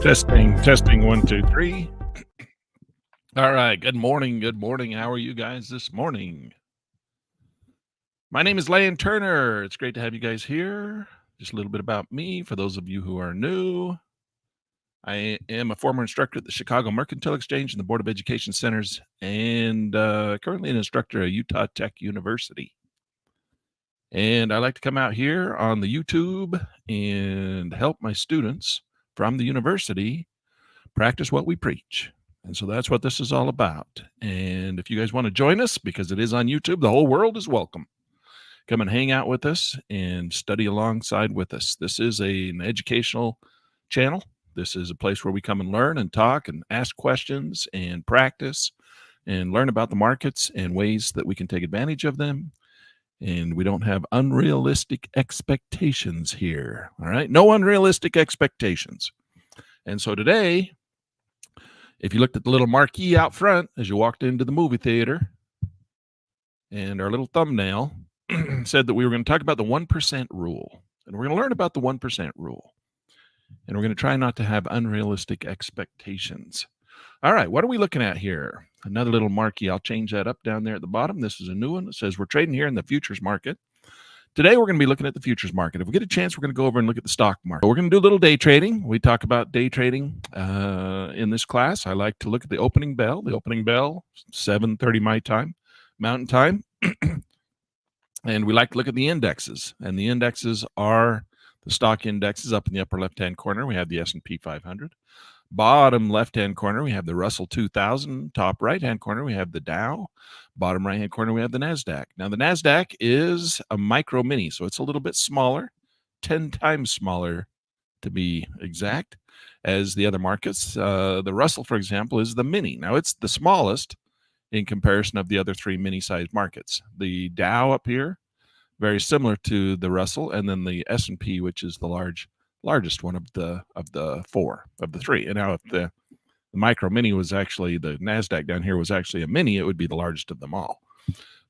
Testing, 1, 2, 3. All right. Good morning. Good morning. How are you guys this morning? My name is Lan Turner. It's great to have you guys here. Just a little bit about me for those of you who are new. I am a former instructor at the Chicago Mercantile Exchange and the Board of Education Centers, and currently an instructor at Utah Tech University. And I like to come out here on the YouTube and help my students from the university practice what we preach. And so that's what this is all about. And if you guys want to join us, because it is on YouTube, the whole world is welcome. Come and hang out with us and study alongside with us. This is an educational channel. This is a place where we come and learn and talk and ask questions and practice and learn about the markets and ways that we can take advantage of them. And we don't have unrealistic expectations here. All right. No unrealistic expectations. And so today, if you looked at the little marquee out front as you walked into the movie theater, and our little thumbnail said that we were going to talk about the 1% rule. And we're going to learn about the 1% rule. And we're going to try not to have unrealistic expectations. All right, what are we looking at here? Another little marquee. I'll change that up down there at the bottom. This is a new one. It says we're trading here in the futures market. Today, we're going to be looking at the futures market. If we get a chance, we're going to go over and look at the stock market. We're going to do a little day trading. We talk about day trading in this class. I like to look at the opening bell. The opening bell, 7:30 my time, Mountain Time. And we like to look at the indexes. And the indexes are the stock indexes up in the upper left-hand corner. We have the S&P 500. Bottom left-hand corner, we have the Russell 2000. Top right-hand corner, we have the Dow. Bottom right-hand corner, we have the NASDAQ. Now, the NASDAQ is a micro mini, so it's a little bit smaller, 10 times smaller to be exact, as the other markets. The Russell, for example, is the mini. Now, it's the smallest in comparison of the other three mini-sized markets. The Dow up here, very similar to the Russell, and then the S&P, which is the largest one of the three. And now if the micro mini was actually the NASDAQ down here was actually a mini, it would be the largest of them all.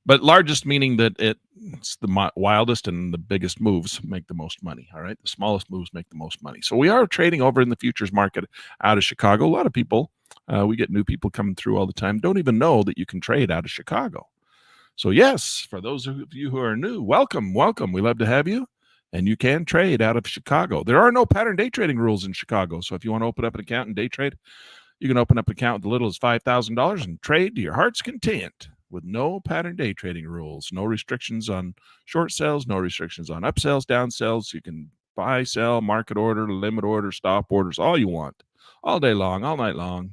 But largest meaning that it's the wildest and the biggest moves make the most money. All right. The smallest moves make the most money. So we are trading over in the futures market out of Chicago. A lot of people, we get new people coming through all the time, don't even know that you can trade out of Chicago. So yes, for those of you who are new, welcome. We love to have you. And you can trade out of Chicago. There are no pattern day trading rules in Chicago. So if you want to open up an account and day trade, you can open up an account with as little as $5,000 and trade to your heart's content with no pattern day trading rules, no restrictions on short sales, no restrictions on upsells, downsells. You can buy, sell, market order, limit order, stop orders, all you want, all day long, all night long.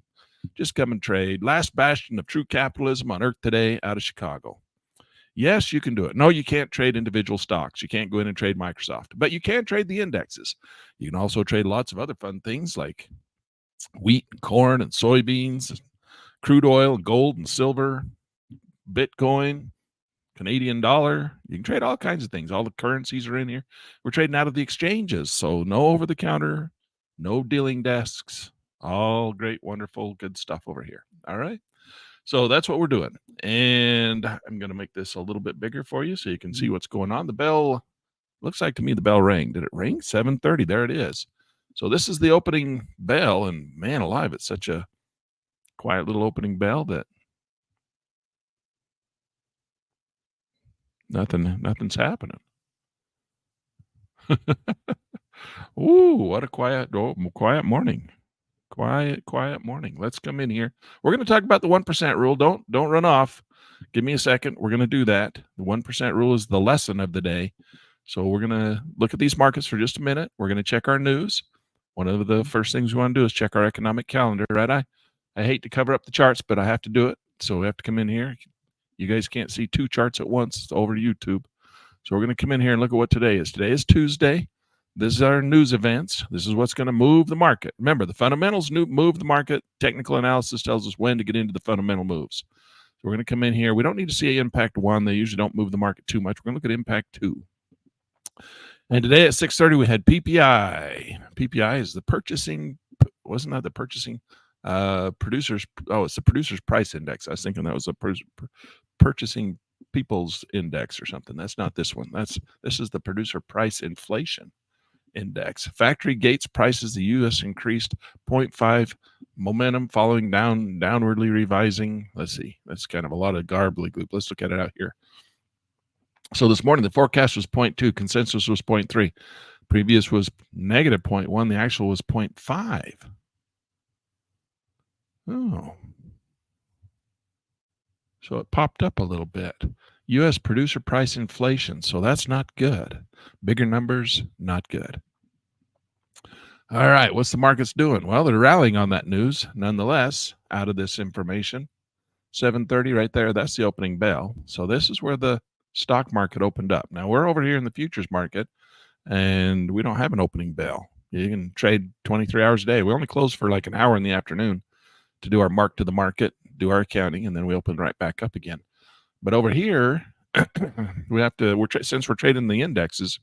Just come and trade. Last bastion of true capitalism on earth today out of Chicago. Yes, you can do it. No, you can't trade individual stocks. You can't go in and trade Microsoft, but you can trade the indexes. You can also trade lots of other fun things like wheat, and corn, and soybeans, crude oil, gold, and silver, Bitcoin, Canadian dollar. You can trade all kinds of things. All the currencies are in here. We're trading out of the exchanges, so no over-the-counter, no dealing desks. All great, wonderful, good stuff over here. All right. So that's what we're doing. And I'm going to make this a little bit bigger for you so you can see what's going on. The bell, looks like to me the bell rang. Did it ring? 7:30. There it is. So this is the opening bell. And man alive, it's such a quiet little opening bell that nothing's happening. Ooh, what a quiet morning. Quiet morning. Let's come in here. We're going to talk about the 1% rule. Don't run off. Give me a second. We're going to do that. The 1% rule is the lesson of the day. So we're going to look at these markets for just a minute. We're going to check our news. One of the first things we want to do is check our economic calendar, right? I hate to cover up the charts, but I have to do it. So we have to come in here. You guys can't see two charts at once. It's over to YouTube. So we're going to come in here and look at what today is. Today is Tuesday. This is our news events. This is what's going to move the market. Remember, the fundamentals move the market. Technical analysis tells us when to get into the fundamental moves. So we're going to come in here. We don't need to see impact 1. They usually don't move the market too much. We're going to look at impact 2. And today at 6:30, we had PPI. PPI is the purchasing, wasn't that the purchasing producers? Oh, it's the producers price index. I was thinking that was a purchasing people's index or something. That's not this one. This is the producer price inflation index. Factory Gates prices the U.S. increased 0.5 momentum following downwardly revising. Let's see. That's kind of a lot of garbly goop. Let's look at it out here. So this morning, the forecast was 0.2. Consensus was 0.3. Previous was negative 0.1. The actual was 0.5. Oh. So it popped up a little bit. U.S. producer price inflation. So that's not good. Bigger numbers, not good. All right. What's the markets doing? Well, they're rallying on that news. Nonetheless, out of this information, 7:30 right there, that's the opening bell. So this is where the stock market opened up. Now we're over here in the futures market and we don't have an opening bell. You can trade 23 hours a day. We only close for like an hour in the afternoon to do our mark to the market, do our accounting, and then we open right back up again. But over here, we have to, since we're trading the indexes,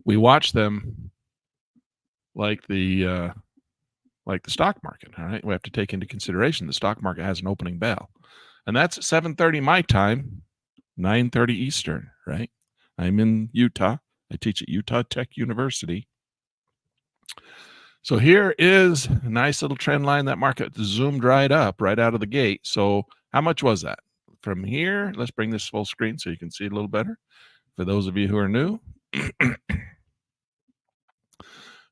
we watch them like the stock market. All right. We have to take into consideration the stock market has an opening bell. And that's at 7:30 my time, 9:30 Eastern, right? I'm in Utah. I teach at Utah Tech University. So here is a nice little trend line. That market zoomed right up right out of the gate. So how much was that? From here, let's bring this full screen so you can see it a little better. For those of you who are new,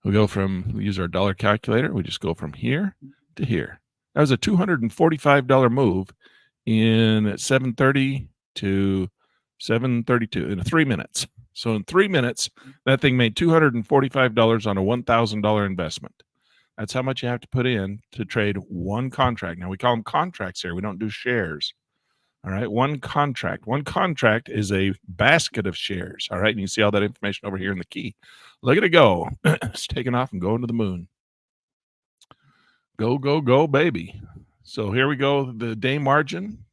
we use our dollar calculator. We just go from here to here. That was a $245 move in 7:30 to 7:32 in 3 minutes. So in 3 minutes, that thing made $245 on a $1,000 investment. That's how much you have to put in to trade one contract. Now we call them contracts here. We don't do shares. All right. One contract. One contract is a basket of shares. All right. And you see all that information over here in the key. Look at it go. It's taking off and going to the moon. Go, go, go, baby. So here we go. The day margin.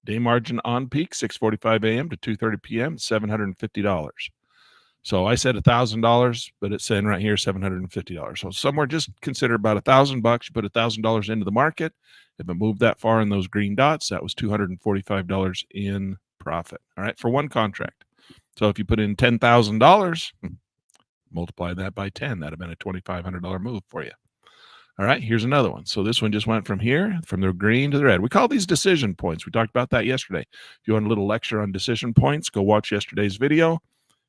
Day margin on peak, 6:45 a.m. to 2:30 p.m., $750. So I said $1,000, but it's saying right here $750. So somewhere, just consider about $1,000. You put $1,000 into the market. If it moved that far in those green dots, that was $245 in profit. All right, for one contract. So if you put in $10,000, multiply that by 10, that'd have been a $2,500 move for you. All right, here's another one. So this one just went from here, from the green to the red. We call these decision points. We talked about that yesterday. If you want a little lecture on decision points, go watch yesterday's video.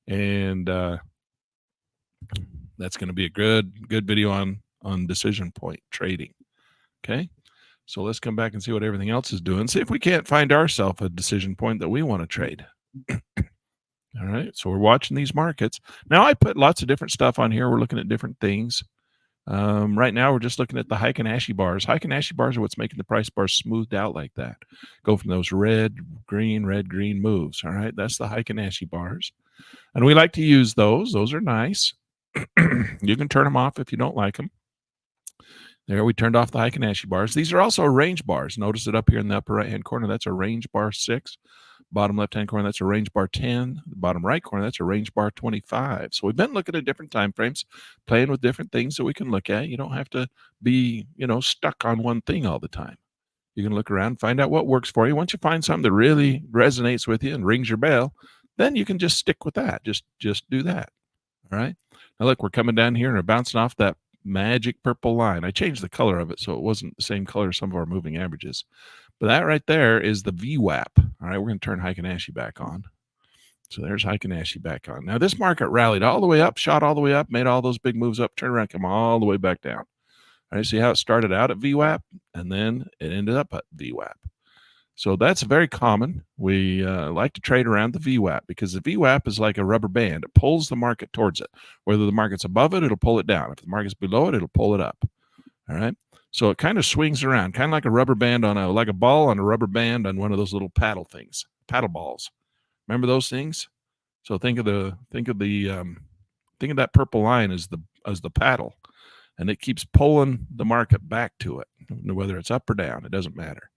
And that's going to be a good video on decision point trading. Okay, so let's come back and see what everything else is doing. See if we can't find ourselves a decision point that we want to trade. All right, so we're watching these markets. Now I put lots of different stuff on here. We're looking at different things. Right now, we're just looking at the Heikin-Ashi bars. Heikin-Ashi bars are what's making the price bars smoothed out like that. Go from those red, green moves. All right, that's the Heikin-Ashi bars. And we like to use those. Those are nice. You can turn them off if you don't like them. There, we turned off the Heikin-Ashi bars. These are also range bars. Notice it up here in the upper right-hand corner. That's a range bar 6. Bottom left-hand corner, that's a range bar 10. The bottom right corner, that's a range bar 25. So we've been looking at different time frames, playing with different things that we can look at. You don't have to be, stuck on one thing all the time. You can look around, find out what works for you. Once you find something that really resonates with you and rings your bell, then you can just stick with that. Just do that. All right. Now look, we're coming down here and we're bouncing off that magic purple line. I changed the color of it so it wasn't the same color as some of our moving averages. But that right there is the VWAP. All right, we're going to turn Heikin-Ashi back on. So there's Heikin-Ashi back on. Now this market rallied all the way up, shot all the way up, made all those big moves up, turned around, come all the way back down. All right, see how it started out at VWAP and then it ended up at VWAP. So that's very common. We like to trade around the VWAP because the VWAP is like a rubber band. It pulls the market towards it. Whether the market's above it, it'll pull it down. If the market's below it, it'll pull it up. All right. So it kind of swings around, kind of like a rubber band like a ball on a rubber band on one of those little paddle things, paddle balls. Remember those things? So think of that purple line as the paddle, and it keeps pulling the market back to it, whether it's up or down. It doesn't matter.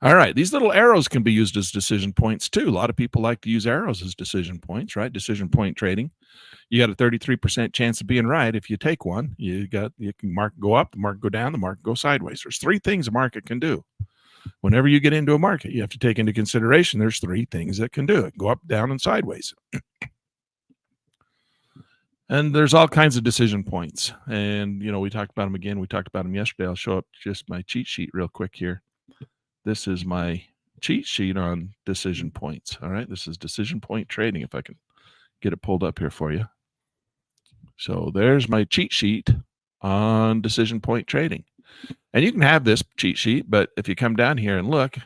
All right, these little arrows can be used as decision points too. A lot of people like to use arrows as decision points, right? Decision point trading. You got a 33% chance of being right if you take one. You can market go up, the market go down, the market go sideways. There's 3 things a market can do. Whenever you get into a market, you have to take into consideration there's 3 things that can do it: go up, down, and sideways. And there's all kinds of decision points. And, we talked about them again. We talked about them yesterday. I'll show up just my cheat sheet real quick here. This is my cheat sheet on decision points. All right. This is decision point trading, if I can get it pulled up here for you. So there's my cheat sheet on decision point trading. And you can have this cheat sheet, but if you come down here and look,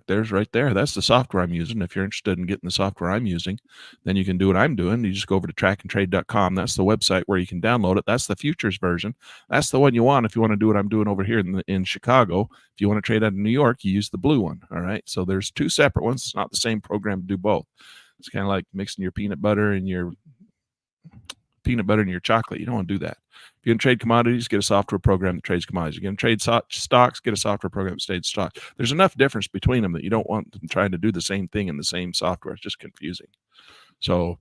there's right there. That's the software I'm using. If you're interested in getting the software I'm using, then you can do what I'm doing. You just go over to trackandtrade.com. That's the website where you can download it. That's the futures version. That's the one you want if you want to do what I'm doing over here in Chicago. If you want to trade out of New York, you use the blue one. All right. So there's two separate ones. It's not the same program to do both. It's kind of like mixing your peanut butter and your chocolate. You don't want to do that. If you're going to trade commodities, get a software program that trades commodities. You're going to trade stocks, get a software program that trades stocks. There's enough difference between them that you don't want them trying to do the same thing in the same software. It's just confusing. So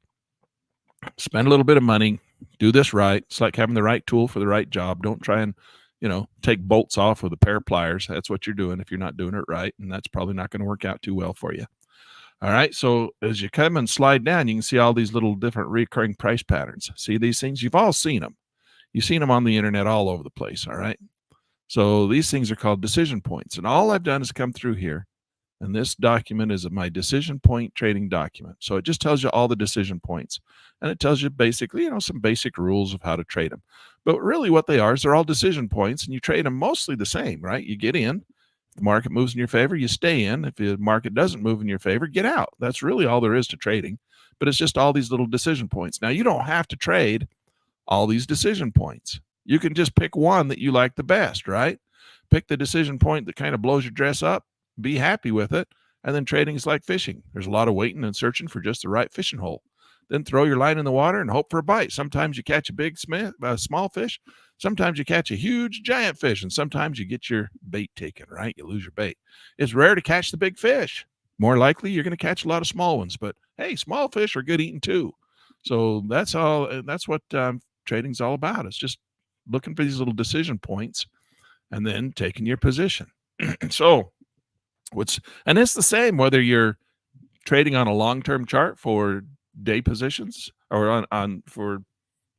spend a little bit of money, do this right. It's like having the right tool for the right job. Don't try and, take bolts off with a pair of pliers. That's what you're doing if you're not doing it right. And that's probably not going to work out too well for you. All right, so as you come and slide down, you can see all these little different recurring price patterns. See these things? You've all seen them. You've seen them on the internet all over the place, all right? So these things are called decision points. And all I've done is come through here, and this document is my decision point trading document. So it just tells you all the decision points, and it tells you basically, some basic rules of how to trade them. But really what they are is they're all decision points, and you trade them mostly the same, right? You get in. If the market moves in your favor, you stay in. If the market doesn't move in your favor, get out. That's really all there is to trading. But it's just all these little decision points. Now, you don't have to trade all these decision points. You can just pick one that you like the best, right? Pick the decision point that kind of blows your dress up, be happy with it, and then trading is like fishing. There's a lot of waiting and searching for just the right fishing hole. Then throw your line in the water and hope for a bite. Sometimes you catch a big small fish. Sometimes you catch a huge giant fish, and sometimes you get your bait taken, right? You lose your bait. It's rare to catch the big fish. More likely, you're going to catch a lot of small ones, but hey, small fish are good eating too. So that's all. That's what trading's all about. It's just looking for these little decision points and then taking your position. So and it's the same whether you're trading on a long-term chart for day positions or on for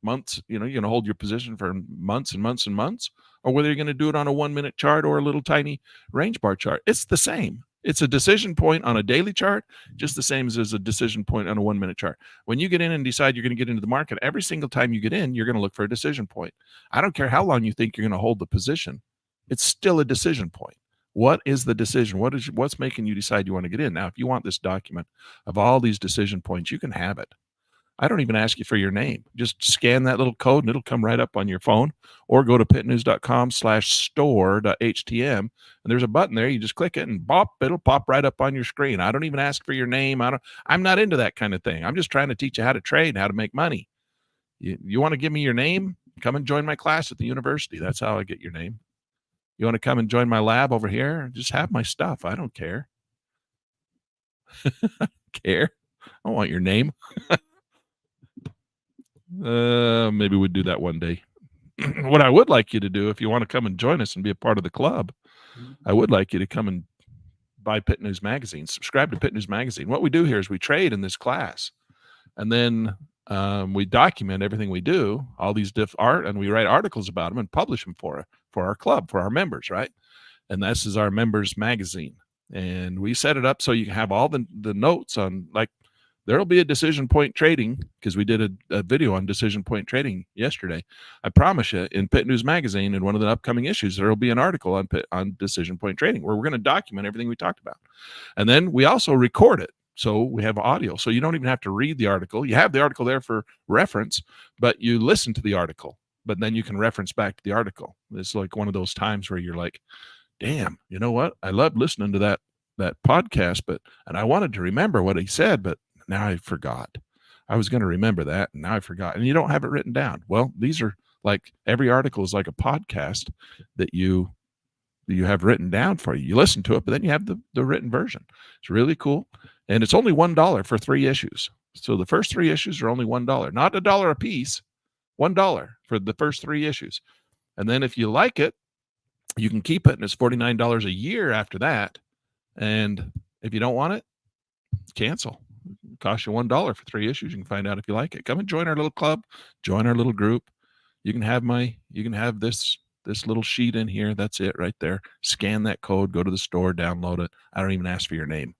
months. You're going to hold your position for months and months and months, or whether you're going to do it on a 1-minute chart or a little tiny range bar chart. It's the same. It's a decision point on a daily chart, just the same as a decision point on a 1-minute chart. When you get in and decide you're going to get into the market, every single time you get in, you're going to look for a decision point. I don't care how long you think you're going to hold the position. It's still a decision point. What is the decision? What's making you decide you want to get in? Now, if you want this document of all these decision points, you can have it. I don't even ask you for your name. Just scan that little code and it'll come right up on your phone, or go to pitnews.com/store.htm. And there's a button there. You just click it and bop, it'll pop right up on your screen. I don't even ask for your name. I'm not into that kind of thing. I'm just trying to teach you how to trade, how to make money. You want to give me your name? Come and join my class at the university. That's how I get your name. You want to come and join my lab over here? Just have my stuff. I don't care. I don't want your name. Maybe we'd do that one day. What I would like you to do, if you want to come and join us and be a part of the club, I would like you to come and buy Pit News Magazine, subscribe to Pit News Magazine. What we do here is we trade in this class, and then we document everything we do, all these and we write articles about them and publish them for our club, for our members, right? And this is our members magazine. And we set it up so you can have all the notes on, like, there'll be a decision point trading, because we did a video on decision point trading yesterday. I promise you, in Pit News Magazine, in one of the upcoming issues, there will be an article on decision point trading where we're going to document everything we talked about. And then we also record it. So we have audio. So you don't even have to read the article. You have the article there for reference, but you listen to the article, but then you can reference back to the article. It's like one of those times where you're like, damn, you know what? I love listening to that podcast, and I wanted to remember what he said, but now I forgot. I was going to remember that, and now I forgot. And you don't have it written down. Well, these are like, every article is like a podcast that you have written down for you. You listen to it, but then you have the written version. It's really cool. And it's only $1 for 3 issues. So the first 3 issues are only $1, not $1 a piece, $1 for the first 3 issues. And then if you like it, you can keep it, and it's $49 a year after that. And if you don't want it, cancel. cost you $1 for 3 issues. You can find out if you like it. Come and join our little club, join our little group. You can have this little sheet in here. That's it right there. Scan that code, go to the store, download it. I don't even ask for your name.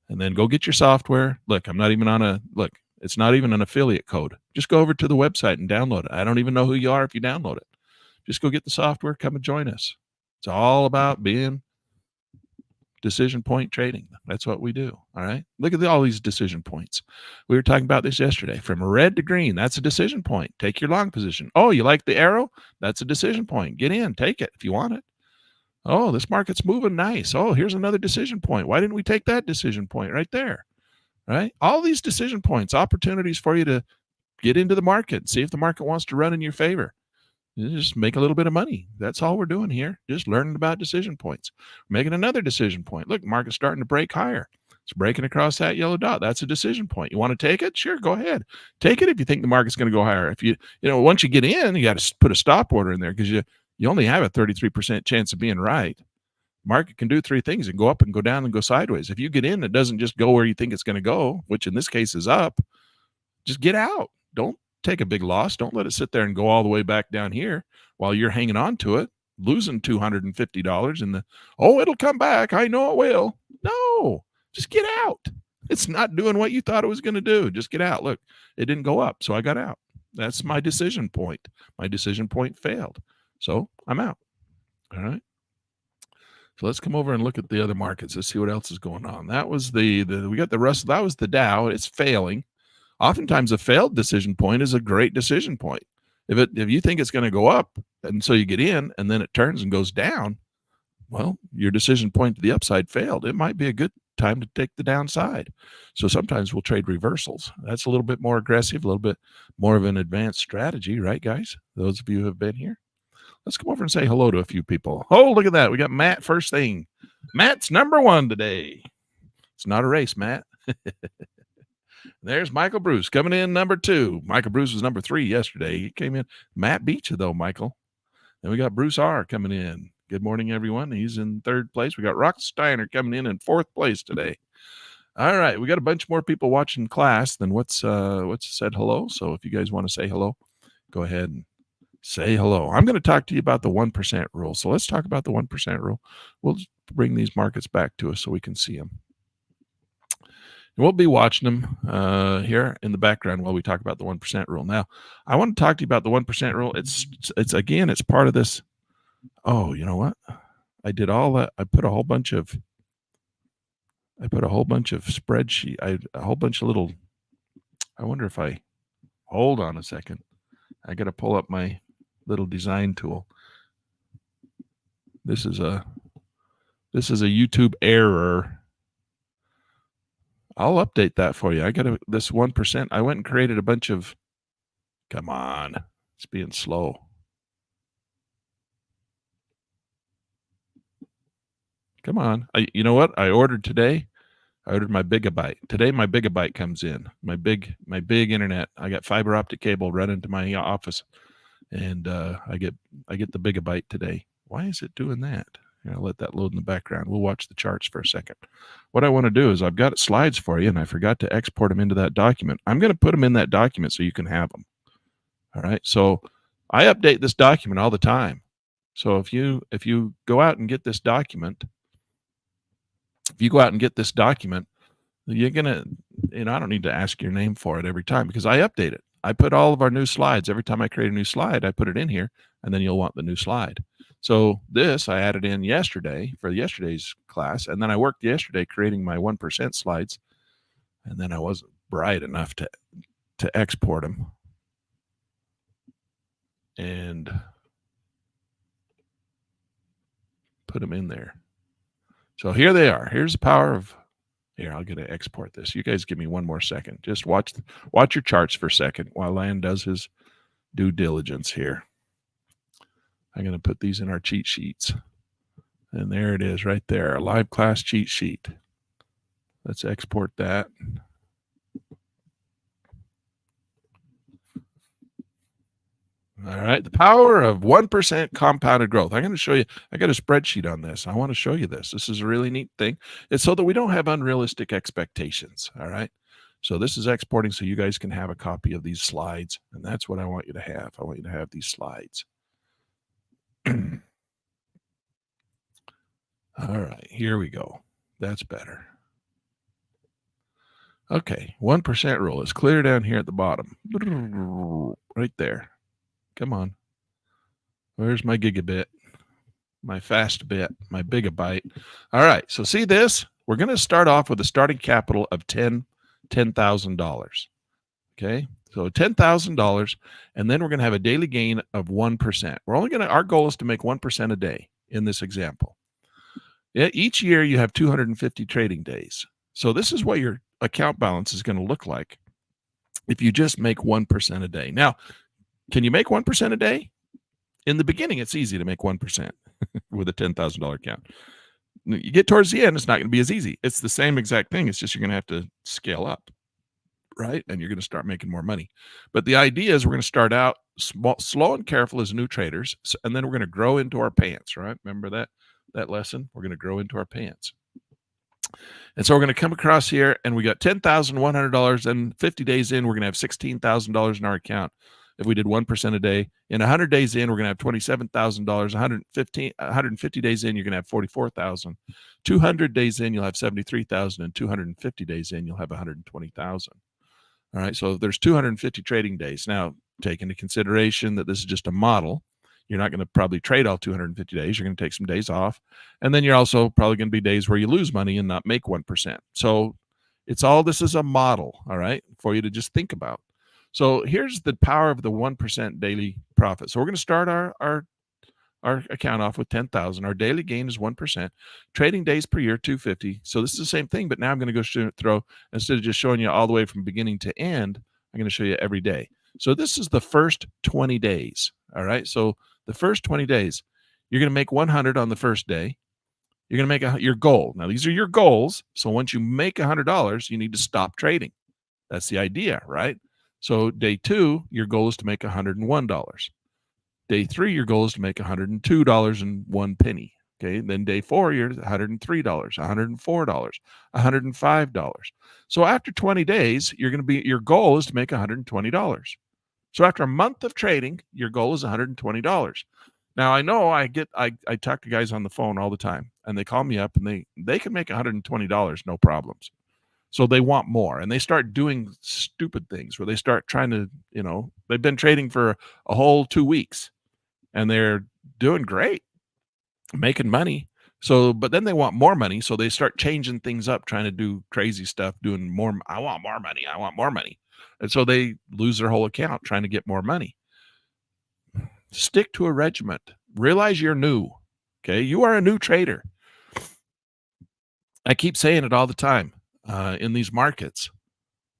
And then go get your software. Look, it's not even an affiliate code. Just go over to the website and download it. I don't even know who you are if you download it. Just go get the software, come and join us. It's all about being decision point trading. That's what we do. All right. Look at all these decision points. We were talking about this yesterday. From red to green, that's a decision point. Take your long position. Oh, you like the arrow? That's a decision point. Get in, take it if you want it. Oh, this market's moving nice. Oh, here's another decision point. Why didn't we take that decision point right there? Right? All these decision points, opportunities for you to get into the market, see if the market wants to run in your favor. You just make a little bit of money. That's all we're doing here. Just learning about decision points. Making another decision point. Look, market's starting to break higher. It's breaking across that yellow dot. That's a decision point. You want to take it? Sure, go ahead. Take it if you think the market's going to go higher. If once you get in, you got to put a stop order in there because you only have a 33% chance of being right. Market can do 3 things and go up and go down and go sideways. If you get in, it doesn't just go where you think it's going to go, which in this case is up. Just get out. Don't take a big loss. Don't let it sit there and go all the way back down here while you're hanging on to it, losing $250 and it'll come back. I know it will. No, just get out. It's not doing what you thought it was going to do. Just get out. Look, it didn't go up, so I got out. That's my decision point. My decision point failed, so I'm out. All right. So let's come over and look at the other markets. Let's see what else is going on. That was we got the Russell. That was the Dow. It's failing. Oftentimes a failed decision point is a great decision point. If you think it's going to go up and so you get in and then it turns and goes down, well, your decision point to the upside failed. It might be a good time to take the downside. So sometimes we'll trade reversals. That's a little bit more aggressive, a little bit more of an advanced strategy, right, guys? Those of you who have been here. Let's come over and say hello to a few people. Oh, look at that. We got Matt first thing. Matt's number 1 today. It's not a race, Matt. There's Michael Bruce coming in number 2. Michael Bruce was number 3 yesterday. He came in. Matt beat you, though, Michael. And we got Bruce R. coming in. Good morning, everyone. He's in 3rd place. We got Rock Steiner coming in 4th place today. All right. We got a bunch more people watching class than what's said hello. So if you guys want to say hello, go ahead and say hello. I'm going to talk to you about the 1% rule. So let's talk about the 1% rule. We'll just bring these markets back to us so we can see them. And we'll be watching them here in the background while we talk about the 1% rule. Now, I want to talk to you about the 1% rule. It's part of this. Oh, you know what? I did all that. I put a whole bunch of spreadsheet. A whole bunch of little. I wonder if hold on a second. I got to pull up my little design tool. This is a YouTube error. I'll update that for you. I got this 1%. I went and created a bunch of. Come on, it's being slow. Come on. You know what? I ordered today. I ordered my gigabyte. Today my gigabyte comes in. My big internet. I got fiber optic cable running to my office, and I get the gigabyte today. Why is it doing that? I'll let that load in the background. We'll watch the charts for a second. What I want to do is I've got slides for you, and I forgot to export them into that document. I'm going to put them in that document so you can have them. All right. So I update this document all the time. So if you go out and get this document, you're going to, I don't need to ask your name for it every time because I update it. I put all of our new slides. Every time I create a new slide, I put it in here, and then you'll want the new slide. So this I added in yesterday for yesterday's class, and then I worked yesterday creating my 1% slides, and then I wasn't bright enough to export them. And put them in there. So here they are. Here's the power of. Here, I'll get to export this. You guys give me one more second. Just watch your charts for a second while Lan does his due diligence here. I'm going to put these in our cheat sheets. And there it is right there, a live class cheat sheet. Let's export that. All right, the power of 1% compounded growth. I'm going to show you. I got a spreadsheet on this. I want to show you this. This is a really neat thing. It's so that we don't have unrealistic expectations. All right. So this is exporting so you guys can have a copy of these slides. And that's what I want you to have. I want you to have these slides. All right, here we go. That's better. Okay, 1% rule. It's clear down here at the bottom. Right there. Come on. Where's my gigabit? My fast bit, my bigabyte. All right, so see this? We're going to start off with a starting capital of $10,000. Okay, so $10,000, and then we're going to have a daily gain of 1%. Our goal is to make 1% a day in this example. Each year you have 250 trading days. So this is what your account balance is going to look like if you just make 1% a day. Now, can you make 1% a day? In the beginning, it's easy to make 1% with a $10,000 account. You get towards the end, it's not going to be as easy. It's the same exact thing. It's just you're going to have to scale up, right? And you're going to start making more money. But the idea is we're going to start out slow and careful as new traders, and then we're going to grow into our pants, right? Remember that lesson? We're going to grow into our pants. And so we're going to come across here, and we got $10,100, and 50 days in, we're going to have $16,000 in our account. If we did 1% a day, in 100 days in, we're going to have $27,000. 150 days in, you're going to have $44,000. 200 days in, you'll have $73,000, and 250 days in, you'll have $120,000. All right, so there's 250 trading days. Now, take into consideration that this is just a model. You're not going to probably trade all 250 days. You're going to take some days off. And then you're also probably going to be days where you lose money and not make 1%. So this is a model, all right, for you to just think about. So here's the power of the 1% daily profit. So we're going to start our account off with 10,000. Our daily gain is 1%. Trading days per year, 250. So this is the same thing, but now I'm going to go throw, instead of just showing you all the way from beginning to end, I'm going to show you every day. So this is the first 20 days. All right. So the first 20 days, you're going to make 100 on the first day. You're going to make your goal. Now, these are your goals. So once you make $100, you need to stop trading. That's the idea, right? So day 2, your goal is to make $101. Day 3, your goal is to make $102.01. Okay. Then day 4, you're $103, $104, $105. So after 20 days, your goal is to make $120. So after a month of trading, your goal is $120. Now I know I talk to guys on the phone all the time, and they call me up, and they can make $120, no problems. So they want more, and they start doing stupid things where they start trying to, they've been trading for a whole 2 weeks, and they're doing great, making money. So, but then they want more money, so they start changing things up, trying to do crazy stuff, doing more. I want more money. I want more money. And so they lose their whole account trying to get more money. Stick to a regiment. Realize you're new. Okay. You are a new trader. I keep saying it all the time in these markets.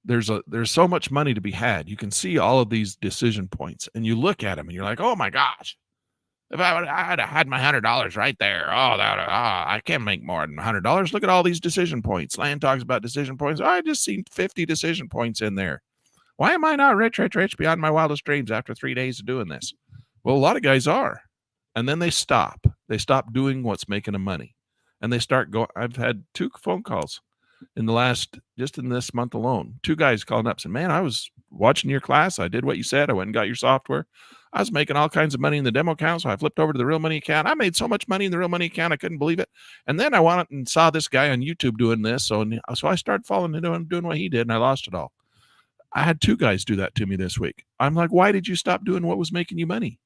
There's so much money to be had. You can see all of these decision points, and you look at them and you're like, oh my gosh, if I had had my $100 right there, I can't make more than $100. Look at all these decision points. Land talks about decision points. I just seen 50 decision points in there. Why am I not rich beyond my wildest dreams after 3 days of doing this? Well, a lot of guys are. And then they stop. They stop doing what's making them money. And they start going. I've had 2 phone calls just in this month alone. 2 guys calling up saying, man, I was watching your class. I did what you said. I went and got your software. I was making all kinds of money in the demo account. So I flipped over to the real money account. I made so much money in the real money account. I couldn't believe it. And then I went and saw this guy on YouTube doing this. So I started following him doing what he did, and I lost it all. I had 2 guys do that to me this week. I'm like, why did you stop doing what was making you money?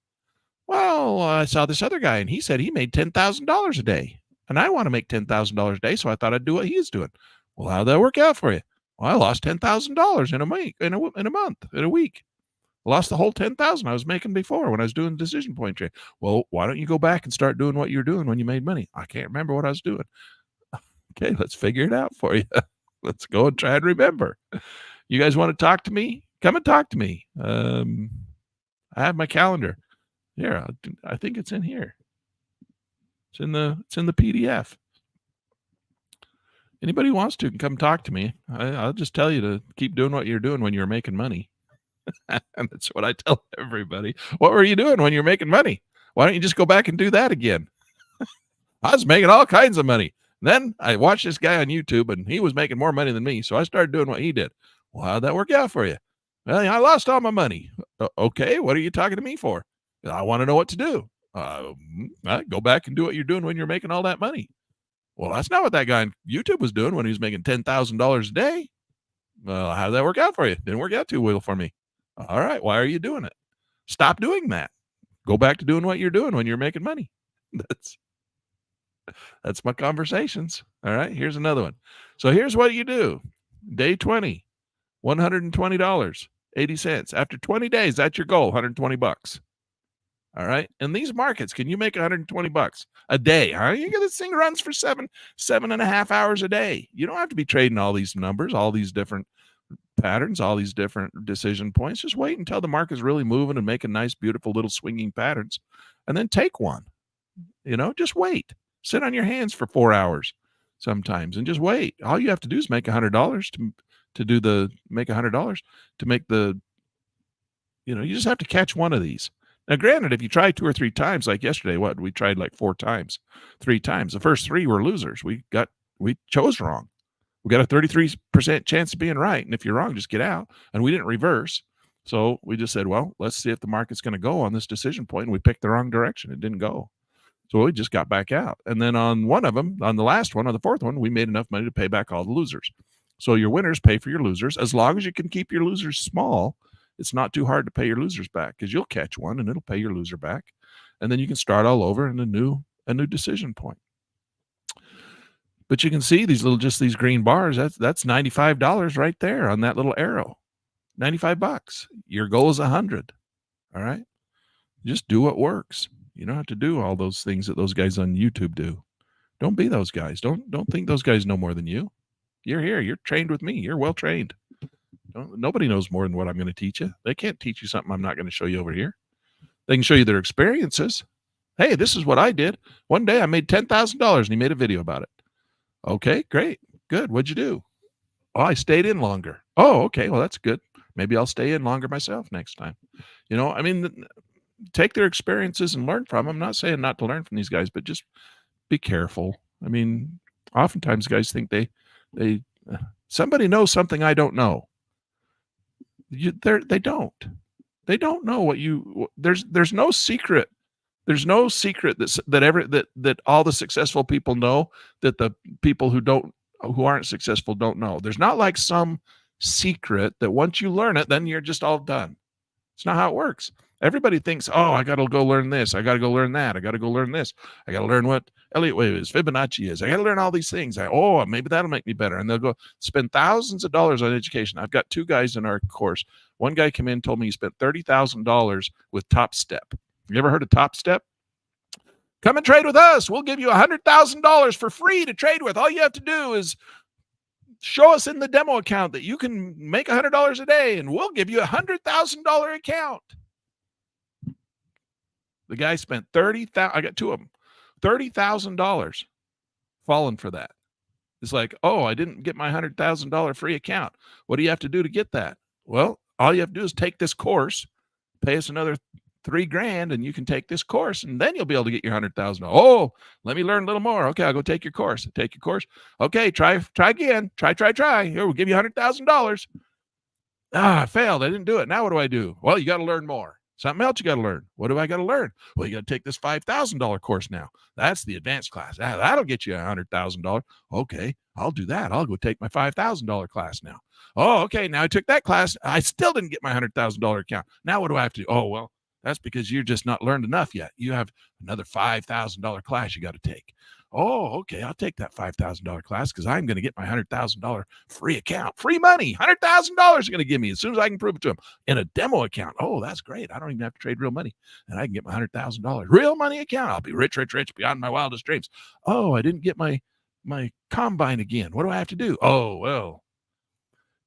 Well, I saw this other guy, and he said he made $10,000 a day, and I want to make $10,000 a day, so I thought I'd do what he's doing. Well, how'd that work out for you? Well, I lost $10,000 in a week. I lost the whole $10,000 I was making before when I was doing decision point trade. Well, why don't you go back and start doing what you were doing when you made money? I can't remember what I was doing. Okay, let's figure it out for you. Let's go and try and remember. You guys want to talk to me? Come and talk to me. I have my calendar. Here, I think it's in here. It's in the PDF. Anybody who wants to can come talk to me. I'll just tell you to keep doing what you're doing when you're making money. And that's what I tell everybody. What were you doing when you're making money? Why don't you just go back and do that again? I was making all kinds of money. Then I watched this guy on YouTube, and he was making more money than me. So I started doing what he did. Well, how'd that work out for you? Well, I lost all my money. Okay, what are you talking to me for? I want to know what to do. Go back and do what you're doing when you're making all that money. Well, that's not what that guy on YouTube was doing when he was making $10,000 a day. Well, how did that work out for you? Didn't work out too well for me. All right, why are you doing it? Stop doing that. Go back to doing what you're doing when you're making money. That's that's my conversations. All right, here's another one. So here's what you do. Day 20, $120.80. After 20 days, that's your goal, 120 bucks. All right. In these markets, can you make 120 bucks a day? Huh? You get this thing runs for 7.5 hours a day. You don't have to be trading all these numbers, all these different patterns, all these different decision points. Just wait until the market's really moving and making nice, beautiful little swinging patterns, and then take one. Just wait. Sit on your hands for 4 hours sometimes and just wait. All you have to do is make $100 to make $100 to make the. You just have to catch one of these. Now, granted, if you try 2 or 3 times, like yesterday, we tried like 4 times, 3 times. The first 3 were losers. We chose wrong. We got a 33% chance of being right. And if you're wrong, just get out. And we didn't reverse. So we just said, well, let's see if the market's going to go on this decision point. And we picked the wrong direction. It didn't go. So we just got back out. And then on one of them, on the last one, on the fourth one, we made enough money to pay back all the losers. So your winners pay for your losers. As long as you can keep your losers small, it's not too hard to pay your losers back because you'll catch one and it'll pay your loser back. And then you can start all over in a new decision point. But you can see these green bars. That's $95 right there on that little arrow. 95 bucks. Your goal is 100. All right. Just do what works. You don't have to do all those things that those guys on YouTube do. Don't be those guys. Don't think those guys know more than you. You're here. You're trained with me. You're well trained. Nobody knows more than what I'm going to teach you. They can't teach you something I'm not going to show you over here. They can show you their experiences. Hey, this is what I did. One day I made $10,000 and he made a video about it. Okay, great. Good. What'd you do? Oh, I stayed in longer. Oh, okay. Well, that's good. Maybe I'll stay in longer myself next time. Take their experiences and learn from them. I'm not saying not to learn from these guys, but just be careful. Oftentimes guys think they somebody knows something I don't know. They don't. They don't know what you. There's no secret. There's no secret that all the successful people know that the people who aren't successful don't know. There's not like some secret that once you learn it, then you're just all done. It's not how it works. Everybody thinks, oh, I got to go learn this. I got to go learn that. I got to go learn this. I got to learn what Elliott wave is, Fibonacci is. I got to learn all these things. Maybe that'll make me better. And they'll go spend thousands of dollars on education. I've got 2 guys in our course. One guy came in and told me he spent $30,000 with Top Step. You ever heard of Top Step? Come and trade with us. We'll give you $100,000 for free to trade with. All you have to do is show us in the demo account that you can make $100 a day, and we'll give you a $100,000 account. The guy spent $30,000. I got 2 of them. $30,000 falling for that. It's like, oh, I didn't get my $100,000 free account. What do you have to do to get that? Well, all you have to do is take this course, pay us another $3,000, and you can take this course, and then you'll be able to get your $100,000. Oh, let me learn a little more. Okay, I'll go take your course. Take your course. Okay, try again. Try. Here, we'll give you $100,000. I failed. I didn't do it. Now what do I do? Well, you got to learn more. Something else you got to learn. What do I got to learn? Well, you got to take this $5,000 course now. That's the advanced class. That'll get you $100,000. Okay, I'll do that. I'll go take my $5,000 class now. Oh, okay. Now I took that class. I still didn't get my $100,000 account. Now what do I have to do? Oh, well, that's because you're just not learned enough yet. You have another $5,000 class you got to take. Oh, okay. I'll take that $5,000 class because I'm going to get my $100,000 free account. Free money. $100,000 are going to give me as soon as I can prove it to them in a demo account. Oh, that's great. I don't even have to trade real money. And I can get my $100,000 real money account. I'll be rich beyond my wildest dreams. Oh, I didn't get my combine again. What do I have to do? Oh, well,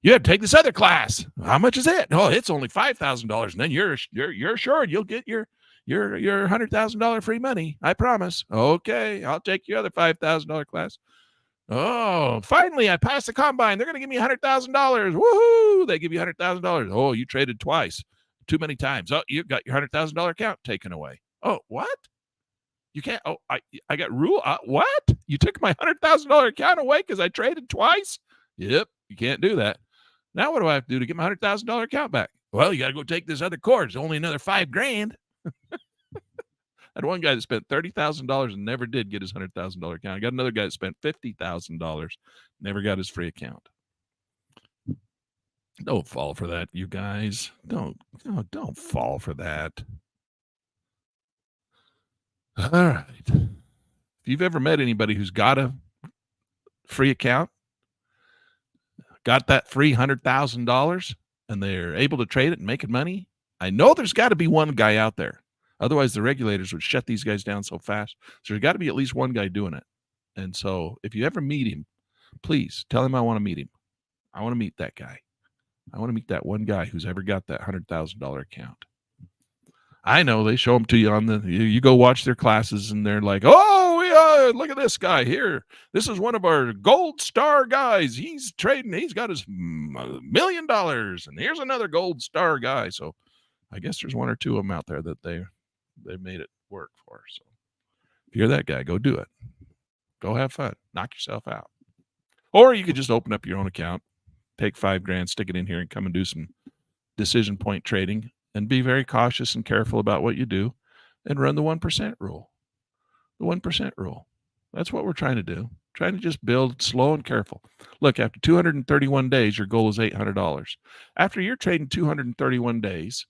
you have to take this other class. How much is it? Oh, it's only $5,000. And then you're assured you'll get your $100,000 free money. I promise. Okay, I'll take your other $5,000 class. Oh, finally, I passed the combine. They're going to give me $100,000. Woohoo! They give you $100,000. Oh, you traded twice. Too many times. Oh, you got your $100,000 account taken away. Oh, what? You can't. Oh, I got rule. What? You took my $100,000 account away because I traded twice? Yep, you can't do that. Now what do I have to do to get my $100,000 account back? Well, you got to go take this other course. Only another $5,000. I had one guy that spent $30,000 and never did get his $100,000 account. I got another guy that spent $50,000, never got his free account. Don't fall for that, you guys. Don't fall for that. All right. If you've ever met anybody who's got a free account, got that free $100,000, and they're able to trade it and making money, I know there's got to be one guy out there. Otherwise, the regulators would shut these guys down so fast. So there's got to be at least one guy doing it. And so if you ever meet him, please tell him I want to meet him. I want to meet that guy. I want to meet that one guy who's ever got that $100,000 account. I know they show them to you on you go watch their classes and they're like, oh, look at this guy here. This is one of our gold star guys. He's trading. He's got his $1 million. And here's another gold star guy. So I guess there's one or two of them out there that they made it work for. So if you're that guy, go do it. Go have fun. Knock yourself out. Or you could just open up your own account, take $5,000, stick it in here, and come and do some decision point trading, and be very cautious and careful about what you do, and run the 1% rule. The 1% rule. That's what we're trying to do. Trying to just build slow and careful. Look, after 231 days, your goal is $800. After you're trading 231 days,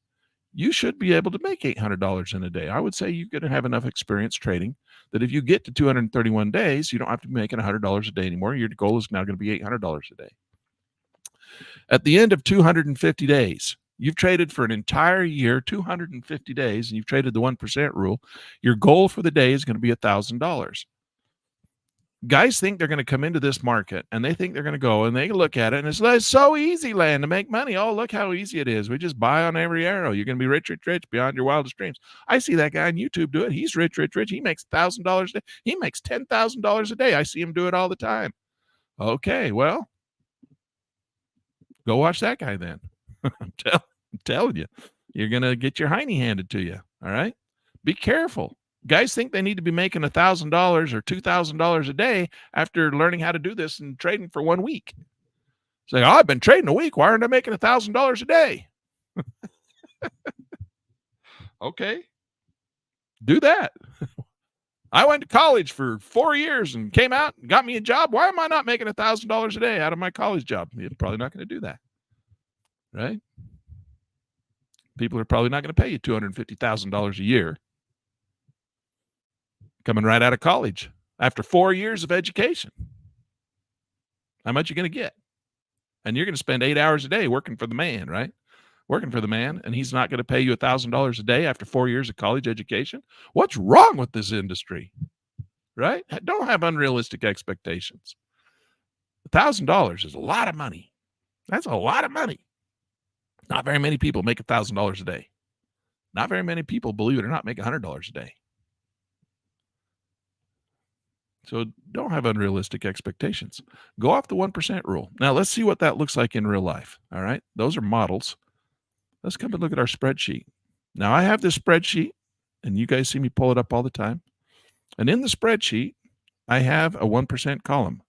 you should be able to make $800 in a day. I would say you're going to have enough experience trading that if you get to 231 days, you don't have to be making $100 a day anymore. Your goal is now going to be $800 a day. At the end of 250 days, you've traded for an entire year, 250 days, and you've traded the 1% rule. Your goal for the day is going to be $1,000. Guys think they're going to come into this market and they think they're going to go and they look at it and it's so easy, land, to make money. Oh, look how easy it is. We just buy on every arrow. You're going to be rich, rich, rich beyond your wildest dreams. I see that guy on YouTube do it. He's rich, rich, rich. He makes $1,000 a day. He makes $10,000 a day. I see him do it all the time. Okay, well, go watch that guy then. I'm telling you, you're going to get your hiney handed to you. All right. Be careful. Guys think they need to be making $1,000 or $2,000 a day after learning how to do this and trading for 1 week. Say, oh, I've been trading a week. Why aren't I making $1,000 a day? Okay. Do that. I went to college for 4 years and came out and got me a job. Why am I not making $1,000 a day out of my college job? You're probably not going to do that. Right? People are probably not going to pay you $250,000 a year coming right out of college after 4 years of education. How much are you going to get? And you're going to spend 8 hours a day working for the man, right? Working for the man, and he's not going to pay you $1,000 a day after 4 years of college education? What's wrong with this industry? Right? Don't have unrealistic expectations. $1,000 is a lot of money. That's a lot of money. Not very many people make $1,000 a day. Not very many people, believe it or not, make $100 a day. So don't have unrealistic expectations. Go off the 1% rule. Now let's see what that looks like in real life. All right. Those are models. Let's come and look at our spreadsheet. Now I have this spreadsheet and you guys see me pull it up all the time. And in the spreadsheet, I have a 1% column.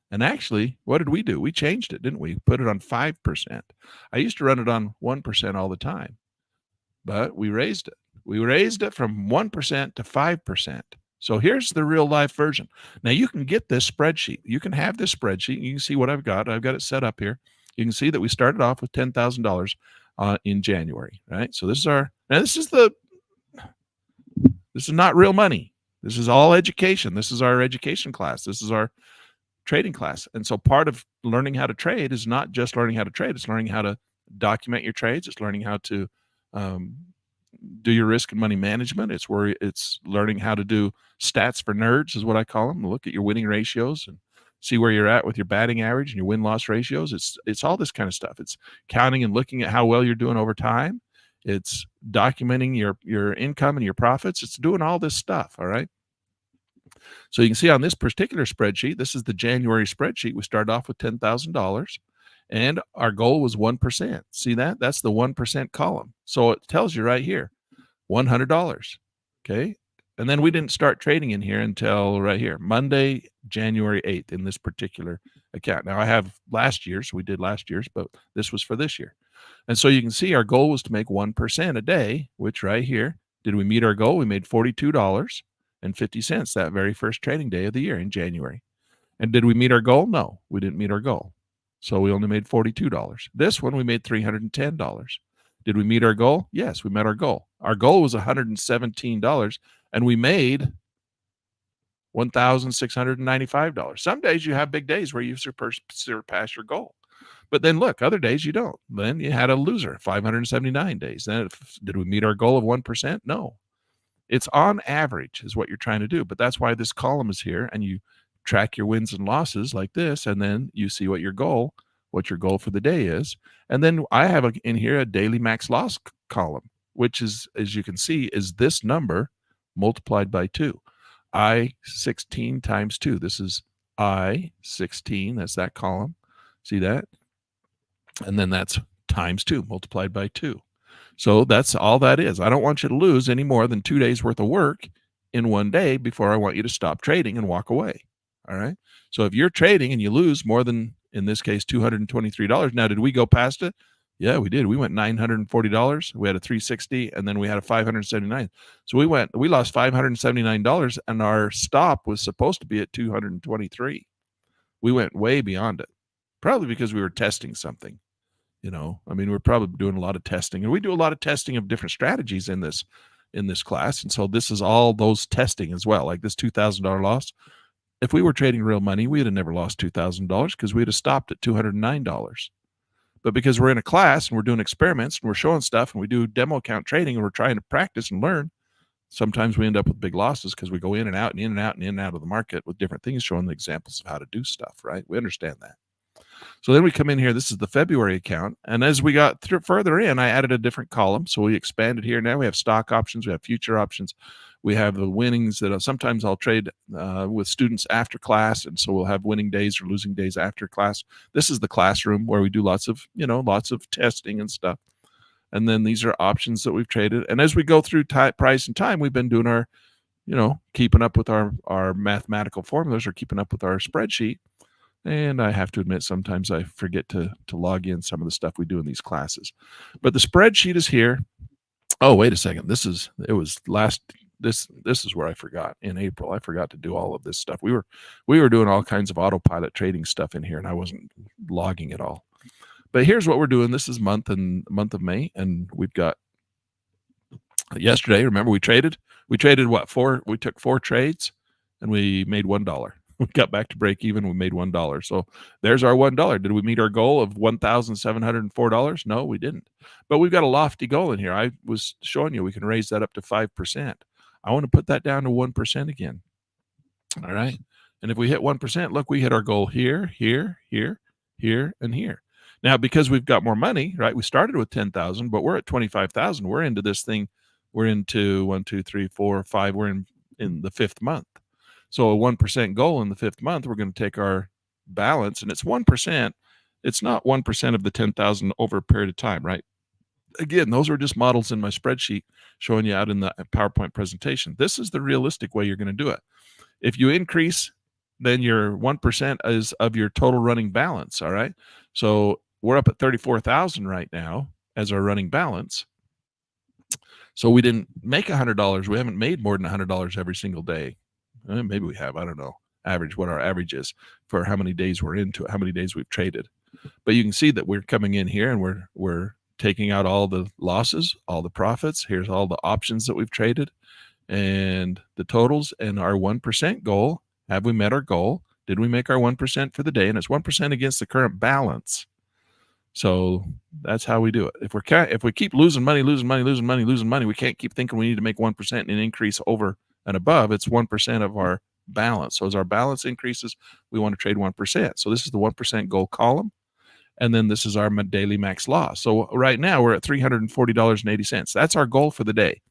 And actually, what did we do? We changed it, didn't we? Put it on 5%. I used to run it on 1% all the time, but we raised it. We raised it from 1% to 5%. So here's the real life version. Now you can get this spreadsheet. You can have this spreadsheet. You can see what I've got. I've got it set up here. You can see that we started off with $10,000 in January, right? So this is our, now this is not real money. This is all education. This is our education class. This is our trading class. And so part of learning how to trade is not just learning how to trade. It's learning how to document your trades. It's learning how to do your risk and money management. It's learning how to do stats for nerds is what I call them. Look at your winning ratios and see where you're at with your batting average and your win-loss ratios. It's all this kind of stuff. It's counting and looking at how well you're doing over time. It's documenting your income and your profits. It's doing all this stuff. All right. So you can see on this particular spreadsheet, this is the January spreadsheet. We started off with $10,000 and our goal was 1%. See that? That's the 1% column. So it tells you right here, $100. Okay. And then we didn't start trading in here until right here, Monday, January 8th in this particular account. Now I have last year's, we did last year's, but this was for this year. And so you can see our goal was to make 1% a day, which right here, did we meet our goal? We made $42.50 that very first trading day of the year in January. And did we meet our goal? No, we didn't meet our goal. So we only made $42. This one, we made $310. Did we meet our goal? Yes, we met our goal. Our goal was $117, and we made $1,695. Some days you have big days where you surpass your goal. But then look, other days you don't. Then you had a loser, 579 days. Then did we meet our goal of 1%? No. It's on average is what you're trying to do. But that's why this column is here, and you track your wins and losses like this, and then you see what your goal for the day is. And then I have in here a daily max loss column, which is, as you can see, is this number multiplied by 2. I-16 times 2. This is I-16. That's that column. See that? And then that's times 2 multiplied by 2. So that's all that is. I don't want you to lose any more than 2 days worth of work in one day before I want you to stop trading and walk away. All right. So if you're trading and you lose more than, in this case, $223. Now, did we go past it? Yeah, we did. We went $940. We had a 360, and then we had a 579. So we lost $579, and our stop was supposed to be at 223. We went way beyond it, probably because we were testing something. I mean, we're probably doing a lot of testing, and we do a lot of testing of different strategies in this class. And so this is all those testing as well, like this $2,000 loss. If we were trading real money, we'd have never lost $2,000 because we'd have stopped at $209. But because we're in a class and we're doing experiments and we're showing stuff and we do demo account trading and we're trying to practice and learn, sometimes we end up with big losses because we go in and out and in and out and in and out of the market with different things, showing the examples of how to do stuff, right? We understand that. So then we come in here. This is the February account. And as we got further in, I added a different column. So we expanded here. Now we have stock options. We have future options. We have the winnings that sometimes I'll trade with students after class. And so we'll have winning days or losing days after class. This is the classroom where we do lots of testing and stuff. And then these are options that we've traded. And as we go through price and time, we've been doing our, keeping up with our mathematical formulas or keeping up with our spreadsheet. And I have to admit, sometimes I forget to log in some of the stuff we do in these classes. But the spreadsheet is here. Oh, wait a second. This is where I forgot in April. I forgot to do all of this stuff. We were doing all kinds of autopilot trading stuff in here, and I wasn't logging it all. But here's what we're doing. This is month of May, and we've got yesterday. Remember, we traded what? We took 4 trades, and we made $1. We got back to break even. We made $1. So there's our $1. Did we meet our goal of $1,704? No, we didn't. But we've got a lofty goal in here. I was showing you we can raise that up to 5%. I want to put that down to 1% again. All right. And if we hit 1%, look, we hit our goal here, here, here, here, and here. Now, because we've got more money, right? We started with 10,000, but we're at 25,000. We're into this thing. We're into 1, 2, 3, 4, 5. We're in the 5th month. So a 1% goal in the 5th month, we're going to take our balance, and it's 1%. It's not 1% of the 10,000 over a period of time, right? Again, those are just models in my spreadsheet showing you out in the PowerPoint presentation. This is the realistic way you're going to do it. If you increase, then your 1% is of your total running balance, all right? So we're up at 34,000 right now as our running balance. So we didn't make $100. We haven't made more than $100 every single day. Maybe we have. I don't know. What our average is for how many days we're into it, how many days we've traded. But you can see that we're coming in here and we're taking out all the losses, all the profits. Here's all the options that we've traded and the totals and our 1% goal. Have we met our goal? Did we make our 1% for the day? And it's 1% against the current balance. So that's how we do it. If we keep losing money, we can't keep thinking we need to make 1% and increase over and above. It's 1% of our balance. So as our balance increases, we want to trade 1%. So this is the 1% goal column. And then this is our daily max loss. So right now we're at $340.80. That's our goal for the day.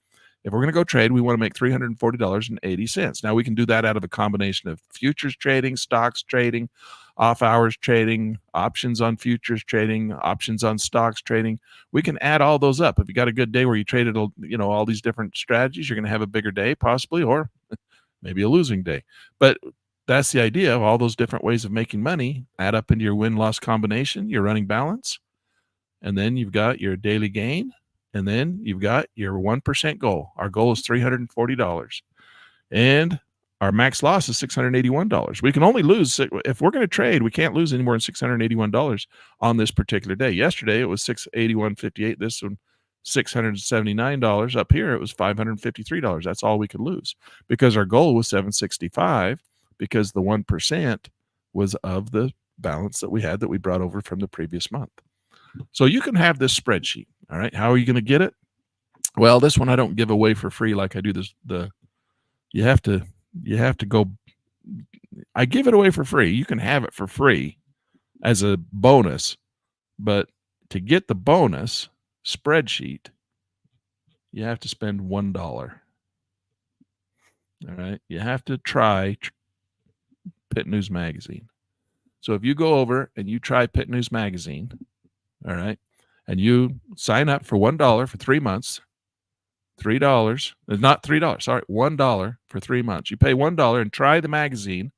If we're going to go trade, we want to make $340.80. Now we can do that out of a combination of futures trading, stocks trading, off hours trading, options on futures trading, options on stocks trading. We can add all those up. If you got a good day where you traded, all these different strategies, you're going to have a bigger day possibly, or maybe a losing day. But that's the idea of all those different ways of making money. Add up into your win-loss combination, your running balance, and then you've got your daily gain, and then you've got your 1% goal. Our goal is $340. And our max loss is $681. We can only lose, if we're going to trade, we can't lose any more than $681 on this particular day. Yesterday it was $681.58. This one, $679. Up here it was $553. That's all we could lose because our goal was $765 because the 1% was of the balance that we had that we brought over from the previous month. So you can have this spreadsheet. All right. How are you going to get it? Well, this one I don't give away for free like I do this. You have to go. I give it away for free. You can have it for free as a bonus, but to get the bonus spreadsheet, you have to spend $1. All right. You have to try Pit News Magazine. So if you go over and you try Pit News Magazine, all right, and you sign up for $1 for 3 months, $3, not $3, sorry, $1 for 3 months. You pay $1 and try the magazine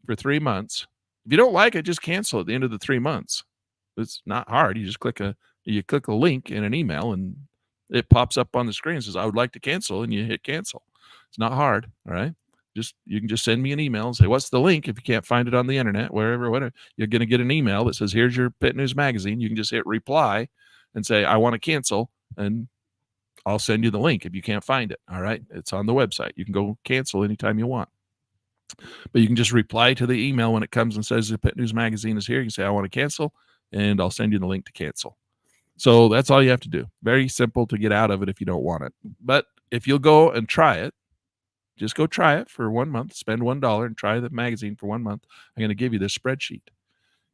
for 3 months. If you don't like it, just cancel at the end of the 3 months. It's not hard. You just click a link in an email and it pops up on the screen and says, I would like to cancel, and you hit cancel. It's not hard. All right. You can just send me an email and say, what's the link? If you can't find it on the internet, wherever, whatever, you're going to get an email that says, here's your Pit News Magazine. You can just hit reply and say, I want to cancel, and I'll send you the link if you can't find it. All right. It's on the website. You can go cancel anytime you want. But you can just reply to the email when it comes and says the Pit News Magazine is here. You can say, I want to cancel, and I'll send you the link to cancel. So that's all you have to do. Very simple to get out of it if you don't want it. But if you'll go and try it, just go try it for 1 month, spend $1 and try the magazine for 1 month. I'm going to give you this spreadsheet.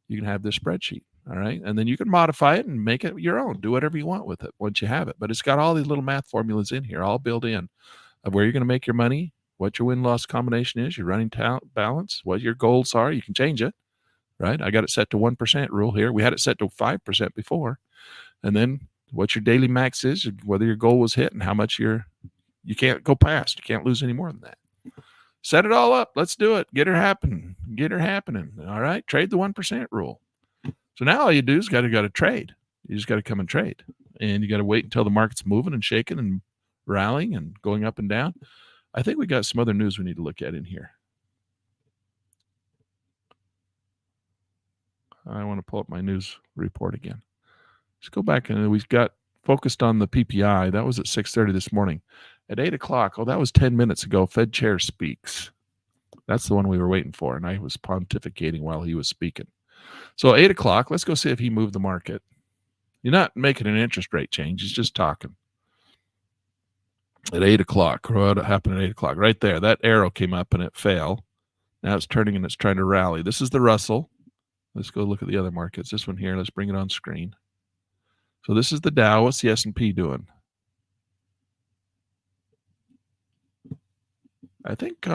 You can have this spreadsheet. All right. And then you can modify it and make it your own. Do whatever you want with it once you have it. But it's got all these little math formulas in here, all built in of where you're going to make your money, what your win-loss combination is, your running balance, what your goals are. You can change it. Right. I got it set to 1% rule here. We had it set to 5% before. And then what your daily max is, whether your goal was hit, and how much you can't go past. You can't lose any more than that. Set it all up. Let's do it. Get her happening. Get her happening. All right. Trade the 1% rule. So now all you do is got to trade. You just got to come and trade. And you got to wait until the market's moving and shaking and rallying and going up and down. I think we got some other news we need to look at in here. I want to pull up my news report again. Let's go back, and we've got focused on the PPI. That was at 6:30 this morning. At 8 o'clock, that was 10 minutes ago, Fed Chair speaks. That's the one we were waiting for, and I was pontificating while he was speaking. So 8 o'clock, let's go see if he moved the market. You're not making an interest rate change. He's just talking. At 8 o'clock, what happened at 8 o'clock? Right there, that arrow came up and it fell. Now it's turning and it's trying to rally. This is the Russell. Let's go look at the other markets. This one here, let's bring it on screen. So this is the Dow. What's the S&P doing? I think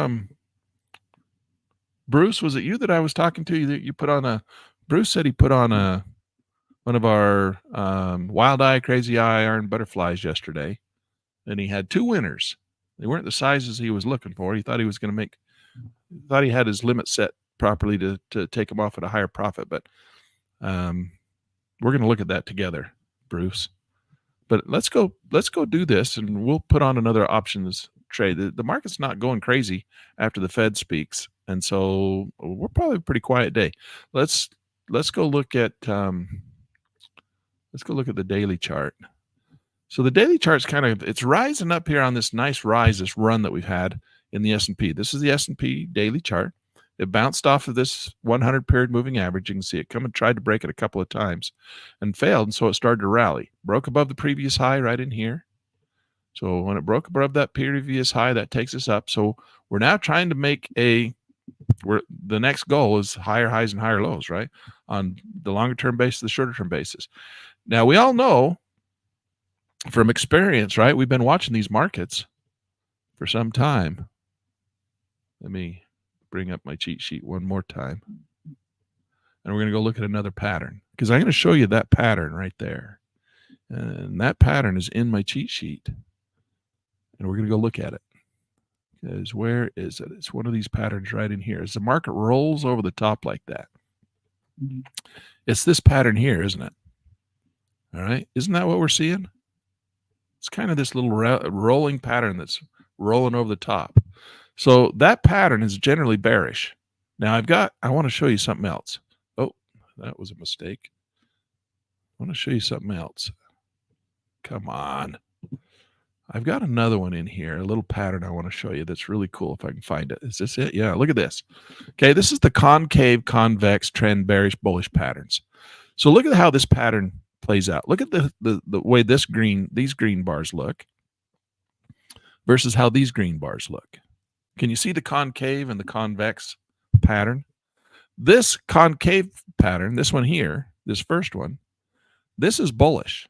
Bruce, was it you that I was talking to? You put on Bruce said he put on one of our wild eye, crazy eye iron butterflies yesterday, and he had 2 winners. They weren't the sizes he was looking for. He thought he was going to thought he had his limit set properly to take him off at a higher profit, but we're going to look at that together, Bruce. But let's go do this, and we'll put on another options trade. The market's not going crazy after the Fed speaks, and so we're probably a pretty quiet day. Let's go look at the daily chart. So the daily chart's it's rising up here on this nice rise, this run that we've had in the S&P. This is the S&P daily chart. It bounced off of this 100 period moving average. You can see it come and tried to break it a couple of times and failed. And so it started to rally, broke above the previous high right in here. So when it broke above that previous high, that takes us up. So we're now trying to make the next goal is higher highs and higher lows, right? On the longer term basis, the shorter term basis. Now we all know from experience, right? We've been watching these markets for some time. Let me bring up my cheat sheet one more time. And we're going to go look at another pattern, because I'm going to show you that pattern right there. And that pattern is in my cheat sheet. And we're going to go look at it. is where is it? It's one of these patterns right in here. As the market rolls over the top like that, it's this pattern here, isn't it? All right. Isn't that what we're seeing? It's kind of this little rolling pattern that's rolling over the top. So that pattern is generally bearish. Now I want to show you something else. Oh, that was a mistake. I want to show you something else. Come on. I've got another one in here, a little pattern I want to show you that's really cool if I can find it. Is this it? Yeah, look at this. Okay, this is the concave, convex, trend, bearish, bullish patterns. So look at how this pattern plays out. Look at the way these green bars look versus how these green bars look. Can you see the concave and the convex pattern? This concave pattern, this one here, this first one, this is bullish.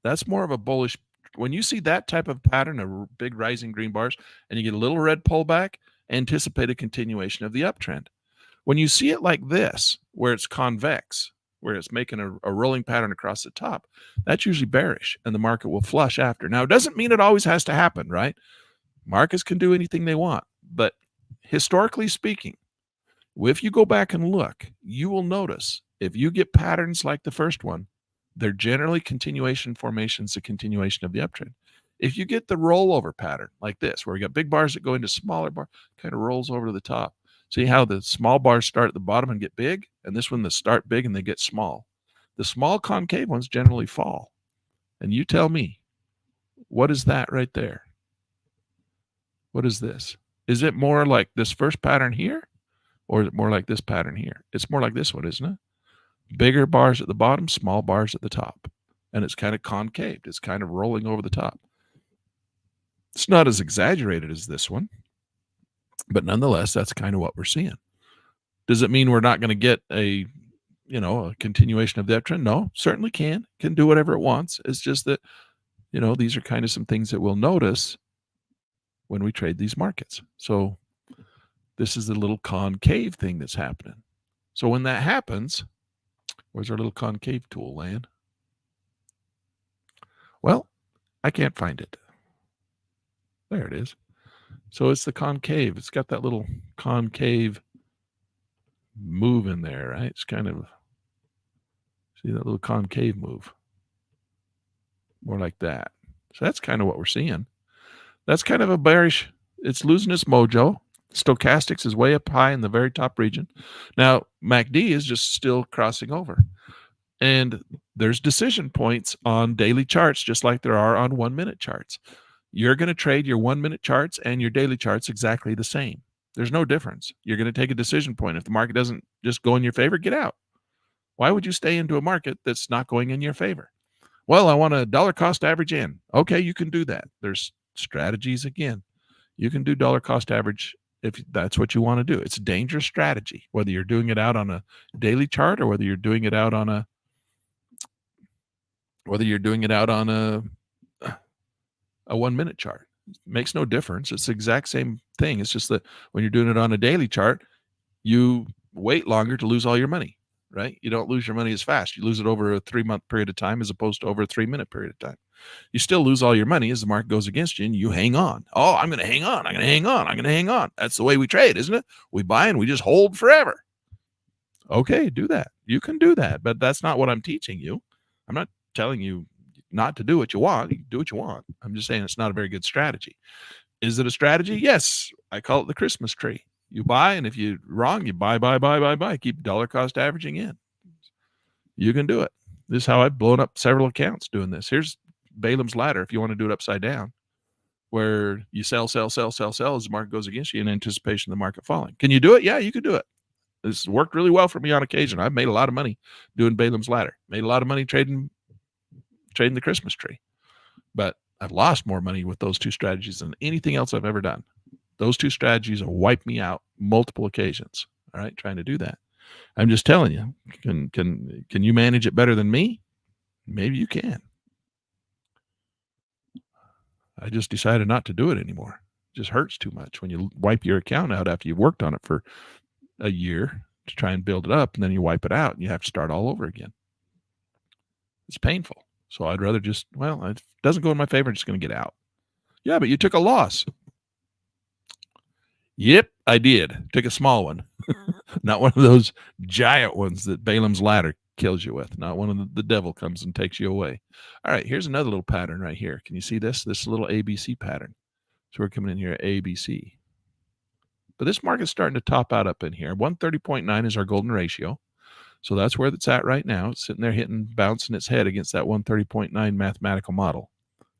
That's more of a bullish. When you see that type of pattern of big rising green bars and you get a little red pullback, anticipate a continuation of the uptrend. When you see it like this, where it's convex, where it's making a rolling pattern across the top, that's usually bearish and the market will flush after. Now, it doesn't mean it always has to happen, right? Markets can do anything they want, but historically speaking, if you go back and look, you will notice if you get patterns like the first one, they're generally continuation formations, a continuation of the uptrend. If you get the rollover pattern like this, where we got big bars that go into smaller bars, kind of rolls over to the top. See how the small bars start at the bottom and get big? And this one, they start big and they get small. The small concave ones generally fall. And you tell me, what is that right there? What is this? Is it more like this first pattern here? Or is it more like this pattern here? It's more like this one, isn't it? Bigger bars at the bottom, small bars at the top. And it's kind of concaved. It's kind of rolling over the top. It's not as exaggerated as this one, but nonetheless, that's kind of what we're seeing. Does it mean we're not going to get a continuation of the uptrend? No, certainly can do whatever it wants. It's just that, these are kind of some things that we'll notice when we trade these markets. So this is the little concave thing that's happening. So when that happens, where's our little concave tool, Lan? Well, I can't find it. There it is. So it's the concave. It's got that little concave move in there, right? It's kind of, see that little concave move? More like that. So that's kind of what we're seeing. That's kind of a bearish, it's losing its mojo. Stochastics is way up high in the very top region. Now, MACD is just still crossing over. And there's decision points on daily charts, just like there are on 1 minute charts. You're going to trade your 1 minute charts and your daily charts exactly the same. There's no difference. You're going to take a decision point. If the market doesn't just go in your favor, get out. Why would you stay into a market that's not going in your favor? Well, I want a dollar cost average in. Okay, you can do that. There's strategies again. You can do dollar cost average if that's what you want to do. It's a dangerous strategy, whether you're doing it out on a daily chart or whether you're doing it out on a 1 minute chart. It makes no difference. It's the exact same thing. It's just that when you're doing it on a daily chart, you wait longer to lose all your money, right? You don't lose your money as fast. You lose it over a 3-month period of time as opposed to over a 3-minute period of time. You still lose all your money as the market goes against you and you hang on. Oh, I'm going to hang on. I'm going to hang on. I'm going to hang on. That's the way we trade, isn't it? We buy and we just hold forever. Okay, do that. You can do that, but that's not what I'm teaching you. I'm not telling you not to do what you want. You can do what you want. I'm just saying it's not a very good strategy. Is it a strategy? Yes. I call it the Christmas tree. You buy, and if you're wrong, you buy. Keep dollar cost averaging in. You can do it. This is how I've blown up several accounts doing this. Here's Balaam's ladder if you want to do it upside down, where you sell as the market goes against you in anticipation of the market falling. Can you do it? Yeah, you can do it. This worked really well for me on occasion. I've made a lot of money doing Balaam's ladder. Made a lot of money trading the Christmas tree. But I've lost more money with those two strategies than anything else I've ever done. Those two strategies have wiped me out multiple occasions. All right, trying to do that. I'm just telling you, can you manage it better than me? Maybe you can. I just decided not to do it anymore. It just hurts too much when you wipe your account out after you've worked on it for a year to try and build it up, and then you wipe it out and you have to start all over again. It's painful. So I'd rather just, it doesn't go in my favor. I'm just going to get out. Yeah, but you took a loss. Yep, I did. Took a small one. Not one of those giant ones that Balaam's ladder kills you with. Not one of the devil comes and takes you away. All right, here's another little pattern right here. Can you see this? This little ABC pattern. So we're coming in here, ABC. But this market's starting to top out up in here. 130.9 is our golden ratio. So that's where it's at right now. It's sitting there bouncing its head against that 130.9 mathematical model.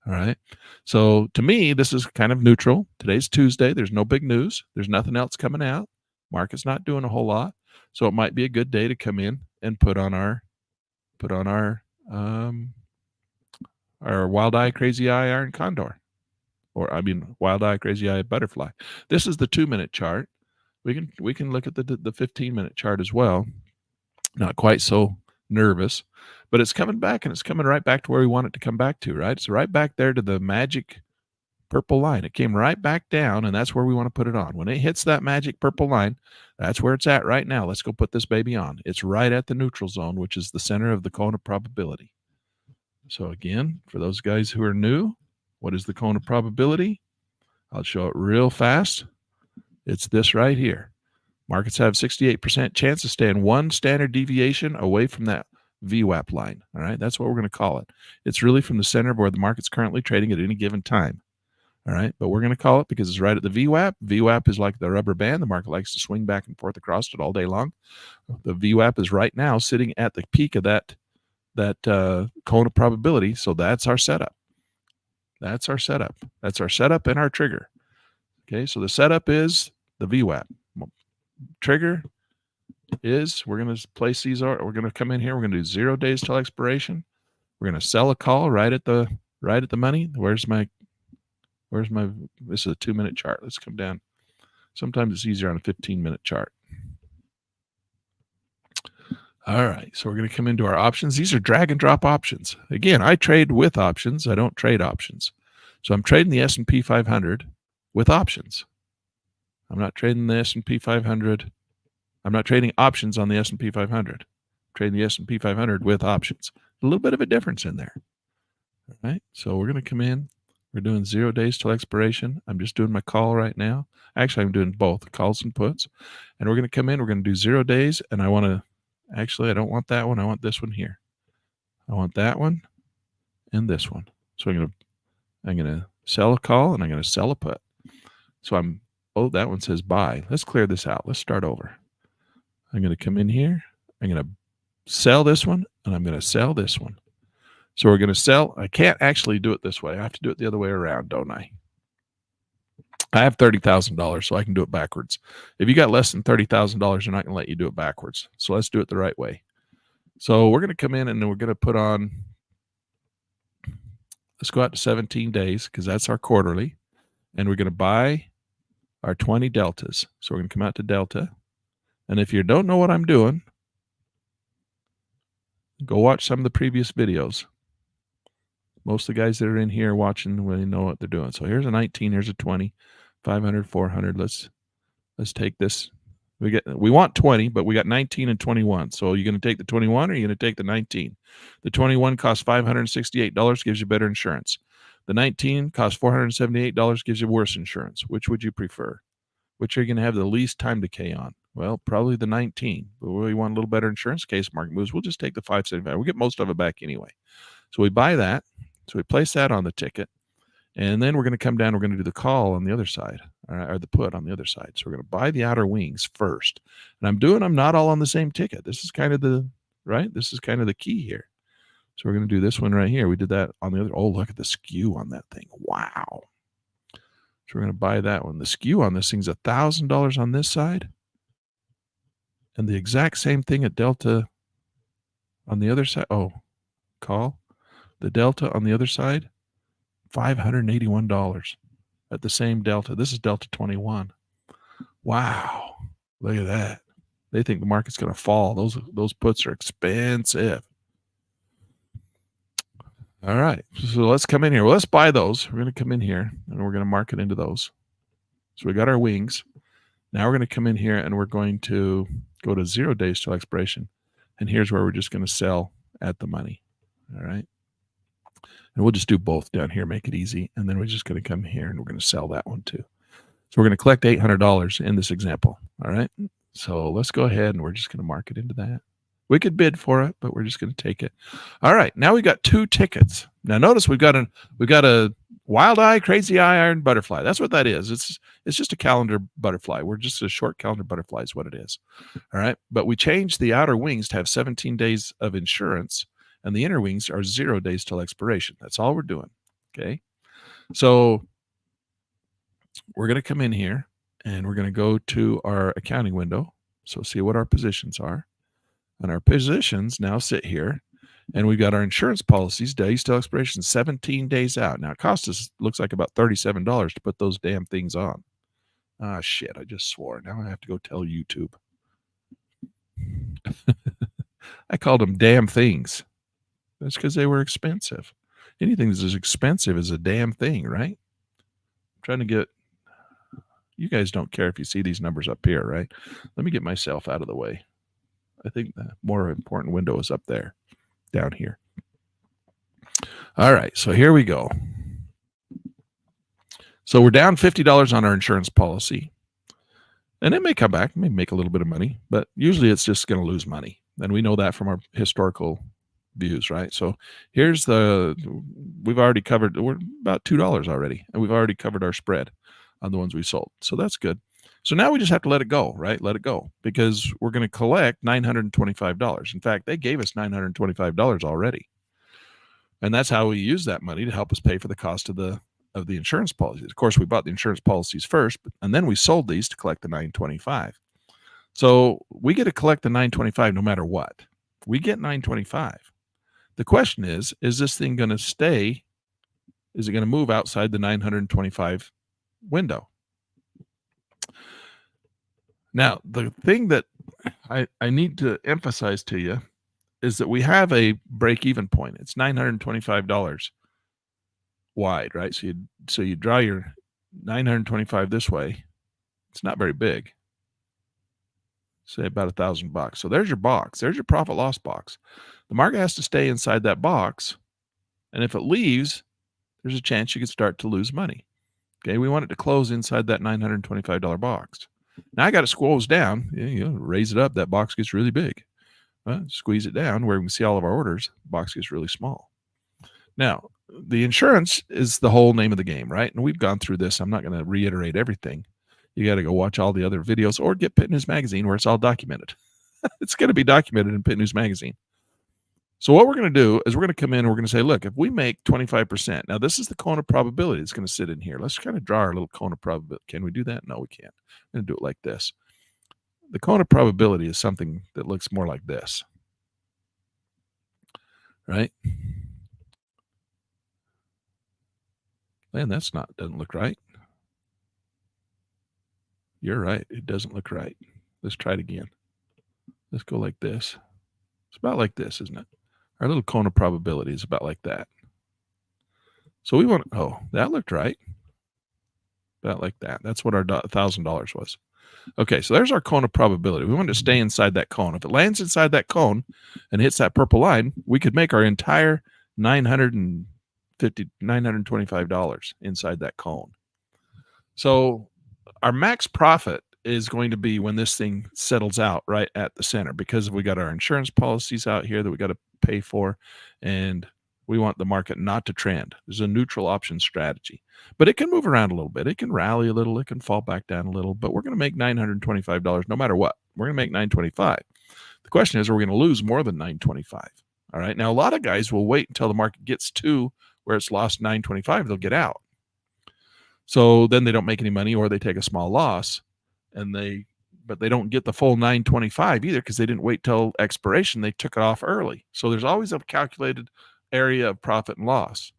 All right. So to me, this is kind of neutral. Today's Tuesday. There's no big news. There's nothing else coming out. Market's not doing a whole lot. So it might be a good day to come in and put on our wild eye, crazy eye, iron condor, wild eye, crazy eye, butterfly. This is the 2-minute chart. We can look at the 15-minute chart as well. Not quite so nervous, but it's coming back, and it's coming right back to where we want it to come back to, right? It's right back there to the magic purple line. It came right back down, and that's where we want to put it on. When it hits that magic purple line, that's where it's at right now. Let's go put this baby on. It's right at the neutral zone, which is the center of the cone of probability. So again, for those guys who are new, what is the cone of probability? I'll show it real fast. It's this right here. Markets have 68% chance of staying one standard deviation away from that VWAP line. All right, that's what we're going to call it. It's really from the center of where the market's currently trading at any given time. All right, but we're going to call it because it's right at the VWAP. VWAP is like the rubber band. The market likes to swing back and forth across it all day long. The VWAP is right now sitting at the peak of that cone of probability. So that's our setup. That's our setup. That's our setup and our trigger. Okay, so the setup is the VWAP. Trigger is we're going to place these. We're going to come in here. We're going to do 0 days till expiration. We're going to sell a call right at the money. Where's my? This is a 2-minute chart. Let's come down. Sometimes it's easier on a 15-minute chart. All right, so we're going to come into our options. These are drag and drop options. Again, I trade with options. I don't trade options. So I'm trading the S&P 500 with options. I'm not trading the S&P 500. I'm not trading options on the S&P 500. I'm trading the S&P 500 with options. A little bit of a difference in there. All right, so we're going to come in. We're doing 0 days till expiration. I'm just doing my call right now. Actually, I'm doing both calls and puts. And we're going to come in. We're going to do 0 days. And I don't want that one. I want this one here. I want that one and this one. So I'm going to sell a call and I'm going to sell a put. So that one says buy. Let's clear this out. Let's start over. I'm going to come in here. I'm going to sell this one and I'm going to sell this one. So we're going to sell. I can't actually do it this way. I have to do it the other way around, don't I? I have $30,000, so I can do it backwards. If you got less than $30,000, they're not going to let you do it backwards. So let's do it the right way. So we're going to come in and we're going to put on, let's go out to 17 days because that's our quarterly. And we're going to buy our 20 deltas. So we're going to come out to delta. And if you don't know what I'm doing, go watch some of the previous videos. Most of the guys that are in here watching really know what they're doing. So here's a 19, here's a 20, 500, 400. Let's take this. We want 20, but we got 19 and 21. So you're going to take the 21 or you're going to take the 19? The 21 costs $568, gives you better insurance. The 19 costs $478, gives you worse insurance. Which would you prefer? Which are you going to have the least time decay on? Well, probably the 19. But we want a little better insurance in case market moves. We'll just take the 575. We'll get most of it back anyway. So we buy that. So we place that on the ticket. And then we're going to come down. We're going to do the call on the other side, or the put on the other side. So we're going to buy the outer wings first. And I'm not all on the same ticket. This is kind of this is kind of the key here. So we're going to do this one right here. We did that on the other. Oh, look at the skew on that thing. Wow. So we're going to buy that one. The skew on this thing's $1,000 on this side. And the exact same thing at delta on the other side. Oh, call. The delta on the other side, $581 at the same delta. This is delta 21. Wow. Look at that. They think the market's going to fall. Those puts are expensive. All right. So let's come in here. Well, let's buy those. We're going to come in here and we're going to market into those. So we got our wings. Now we're going to come in here and we're going to go to 0 days till expiration. And here's where we're just going to sell at the money. All right. And we'll just do both down here, make it easy. And then we're just going to come here and we're going to sell that one too. So we're going to collect $800 in this example. All right. So let's go ahead and we're just going to mark it into that. We could bid for it, but we're just going to take it. All right. Now we got 2 tickets. Now notice we've got a wild eye, crazy eye, iron butterfly. That's what that is. It's just a calendar butterfly. We're just a short calendar butterfly is what it is. All right. But we changed the outer wings to have 17 days of insurance, and the inner wings are 0 days till expiration. That's all we're doing. Okay. So we're going to come in here and we're going to go to our accounting window. So see what our positions are. And our positions now sit here, and we've got our insurance policies, days till expiration, 17 days out. Now it cost us, looks like about $37 to put those damn things on. Ah, shit, I just swore. Now I have to go tell YouTube. I called them damn things. That's because they were expensive. Anything that's as expensive as a damn thing, right? I'm trying to get, you guys don't care if you see these numbers up here, right? Let me get myself out of the way. I think the more important window is up there, down here. All right, so here we go. So we're down $50 on our insurance policy. And it may come back, may make a little bit of money, but usually it's just going to lose money. And we know that from our historical views, right? So here's we've already covered, we're about $2 already, and we've already covered our spread on the ones we sold. So that's good. So now we just have to let it go, right? Let it go, because we're going to collect $925. In fact, they gave us $925 already. And that's how we use that money to help us pay for the cost of the insurance policies. Of course, we bought the insurance policies first, and then we sold these to collect the $925. So we get to collect the $925 no matter what. We get $925. The question is this thing going to stay? Is it going to move outside the $925 window? Now, the thing that I need to emphasize to you is that we have a break-even point. It's $925 wide, right? So you draw your 925 this way. It's not very big. Say about $1,000. So there's your box. There's your profit loss box. The market has to stay inside that box, and if it leaves, there's a chance you could start to lose money. Okay, we want it to close inside that $925 box. Now I got it squoze down. Raise it up. That box gets really big. Squeeze it down where we can see all of our orders. The box gets really small. Now, the insurance is the whole name of the game, right? And we've gone through this. I'm not going to reiterate everything. You got to go watch all the other videos or get Pit News Magazine where it's all documented. It's going to be documented in Pit News Magazine. So what we're going to do is we're going to come in and we're going to say, look, if we make 25%, now this is the cone of probability that's going to sit in here. Let's kind of draw our little cone of probability. Can we do that? No, we can't. I'm going to do it like this. The cone of probability is something that looks more like this, right? Man, doesn't look right. You're right. It doesn't look right. Let's try it again. Let's go like this. It's about like this, isn't it? Our little cone of probability is about like that. So we want, that looked right. About like that. That's what our $1,000 was. Okay, so there's our cone of probability. We want to stay inside that cone. If it lands inside that cone and hits that purple line, we could make our entire $925 inside that cone. So our max profit is going to be when this thing settles out right at the center, because we got our insurance policies out here that we got to pay for, and we want the market not to trend. There's a neutral option strategy, but it can move around a little bit. It can rally a little. It can fall back down a little, but we're going to make $925 no matter what. We're going to make $925. The question is, are we going to lose more than $925? All right. Now, a lot of guys will wait until the market gets to where it's lost $925. They'll get out. So then they don't make any money, or they take a small loss, but they don't get the full $925 either, because they didn't wait till expiration. They took it off early. So there's always a calculated area of profit and loss.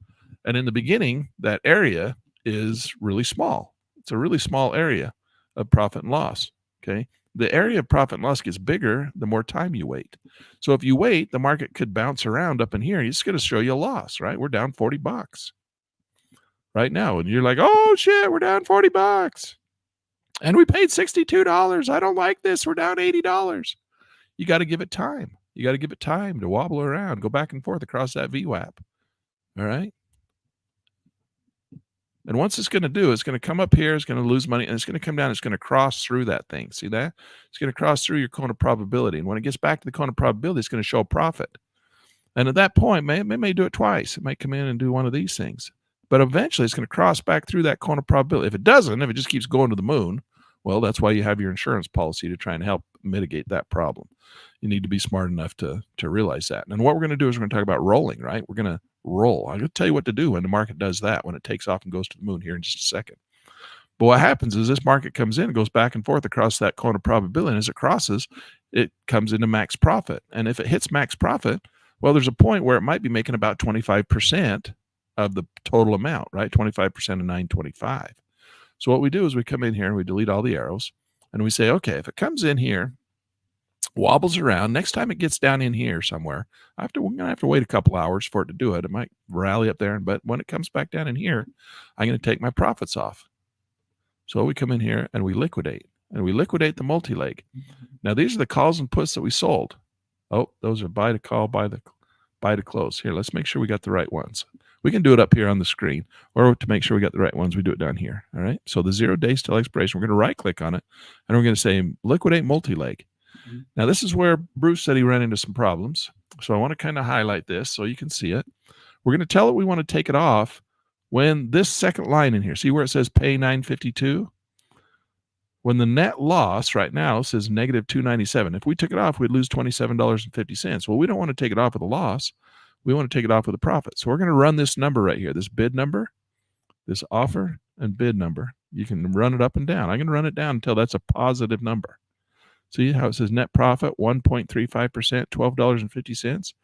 And in the beginning, that area is really small. It's a really small area of profit and loss. Okay. The area of profit and loss gets bigger the more time you wait. So if you wait, the market could bounce around up in here. It's going to show you a loss, right? We're down $40 right now. And you're like, oh shit, we're down $40. And we paid $62. I don't like this. We're down $80. You got to give it time. You got to give it time to wobble around, go back and forth across that VWAP. All right. And once it's going to do, it's going to come up here, it's going to lose money, and it's going to come down, it's going to cross through that thing. See that? It's going to cross through your cone of probability. And when it gets back to the cone of probability, it's going to show a profit. And at that point, it may do it twice. It might come in and do one of these things. But eventually, it's going to cross back through that cone of probability. If it doesn't, if it just keeps going to the moon, well, that's why you have your insurance policy, to try and help mitigate that problem. You need to be smart enough to realize that. And what we're going to do is we're going to talk about rolling, right? We're going to roll. I'm going to tell you what to do when the market does that, when it takes off and goes to the moon here in just a second. But what happens is this market comes in, goes back and forth across that cone of probability. And as it crosses, it comes into max profit. And if it hits max profit, well, there's a point where it might be making about 25% of the total amount, right? 25% of 925. So what we do is we come in here and we delete all the arrows, and we say, okay, if it comes in here, wobbles around, next time it gets down in here somewhere, we're going to have to wait a couple hours for it to do it. It might rally up there, but when it comes back down in here, I'm going to take my profits off. So we come in here and we liquidate the multi-leg. Now these are the calls and puts that we sold. Oh, those are buy to call, buy to close. Here, let's make sure we got the right ones. We can do it up here on the screen, or to make sure we got the right ones, we do it down here. All right. So the 0 days till expiration, we're going to right click on it, and we're going to say liquidate multi-leg. Now this is where Bruce said he ran into some problems. So I want to kind of highlight this so you can see it. We're going to tell it we want to take it off when this second line in here, see where it says pay 952? When the net loss right now says negative 297, if we took it off, we'd lose $27.50. Well, we don't want to take it off with a loss. We want to take it off with a profit. So we're going to run this number right here, this bid number, this offer and bid number. You can run it up and down. I can run it down until that's a positive number. See how it says net profit, 1.35%, $12.50.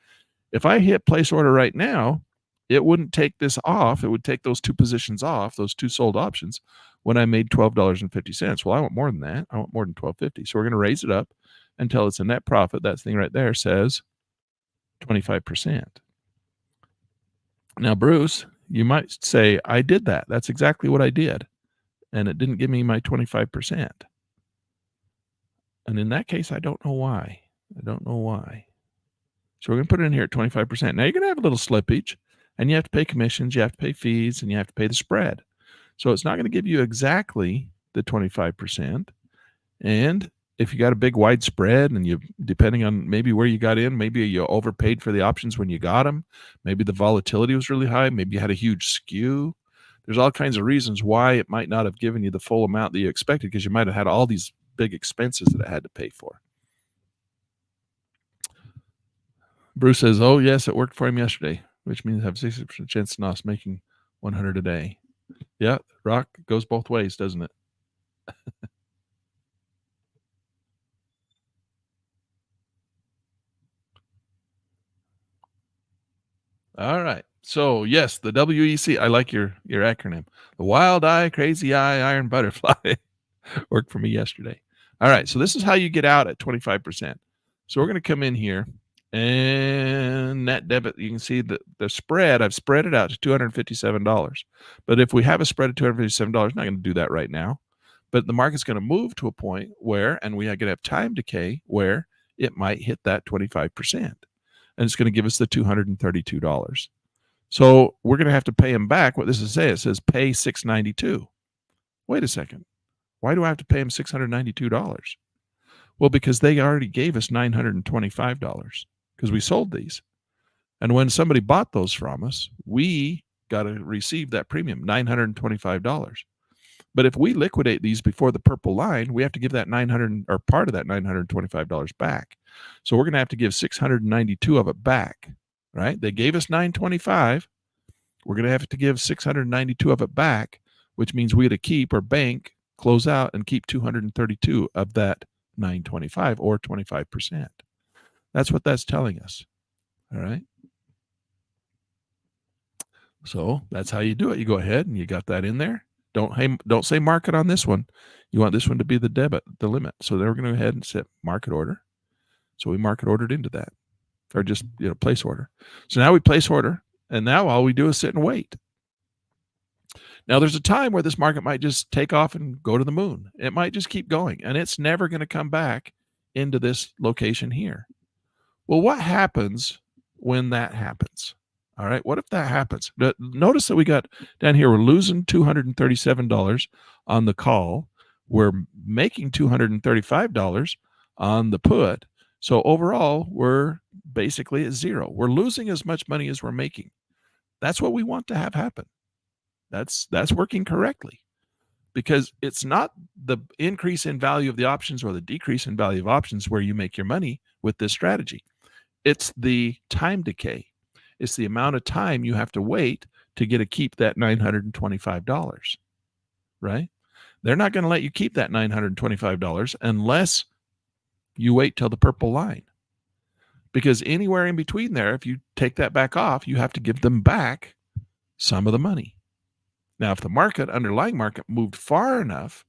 If I hit place order right now, it wouldn't take this off. It would take those two positions off, those two sold options, when I made $12.50. Well, I want more than that. I want more than $12.50. So we're going to raise it up until it's a net profit. That thing right there says 25%. Now, Bruce, you might say, I did that. That's exactly what I did. And it didn't give me my 25%. And in that case, I don't know why. So we're going to put it in here at 25%. Now, you're going to have a little slippage, and you have to pay commissions, you have to pay fees, and you have to pay the spread. So it's not going to give you exactly the 25%. And if you got a big wide spread, and you, depending on maybe where you got in, maybe you overpaid for the options when you got them, maybe the volatility was really high, maybe you had a huge skew. There's all kinds of reasons why it might not have given you the full amount that you expected, because you might have had all these big expenses that it had to pay for. Bruce says, oh, yes, it worked for him yesterday, which means I have 60% chance of not making 100 a day. Yeah, rock goes both ways, doesn't it? All right. So, yes, the WEC, I like your acronym. The Wild Eye, Crazy Eye, Iron Butterfly worked for me yesterday. All right. So this is how you get out at 25%. So we're going to come in here, and net debit, you can see the spread, I've spread it out to $257. But if we have a spread of $257, not going to do that right now. But the market's going to move to a point where, and we are going to have time decay where it might hit that 25%. And it's going to give us the $232. So we're going to have to pay him back. What this is saying, it says pay $692. Wait a second. Why do I have to pay him $692? Well, because they already gave us $925 because we sold these. And when somebody bought those from us, we got to receive that premium, $925. But if we liquidate these before the purple line, we have to give that $900 or part of that $925 back. So we're going to have to give $692 of it back, right? They gave us $925. We're going to have to give $692 of it back, which means we had to keep or bank, close out, and keep $232 of that $925 or 25%. That's what that's telling us. All right. So that's how you do it. You go ahead and you got that in there. Don't say market on this one. You want this one to be the limit. So then we're going to go ahead and set market order. So we market ordered into that, or just place order. So now we place order, and now all we do is sit and wait. Now there's a time where this market might just take off and go to the moon. It might just keep going, and it's never going to come back into this location here. Well, what happens when that happens? All right. What if that happens? Notice that we got down here, we're losing $237 on the call. We're making $235 on the put. So overall, we're basically at zero. We're losing as much money as we're making. That's what we want to have happen. That's working correctly, because it's not the increase in value of the options or the decrease in value of options where you make your money with this strategy. It's the time decay. It's the amount of time you have to wait to get to keep that $925, right? They're not going to let you keep that $925 unless you wait till the purple line. Because anywhere in between there, if you take that back off, you have to give them back some of the money. Now, if the underlying market moved far enough,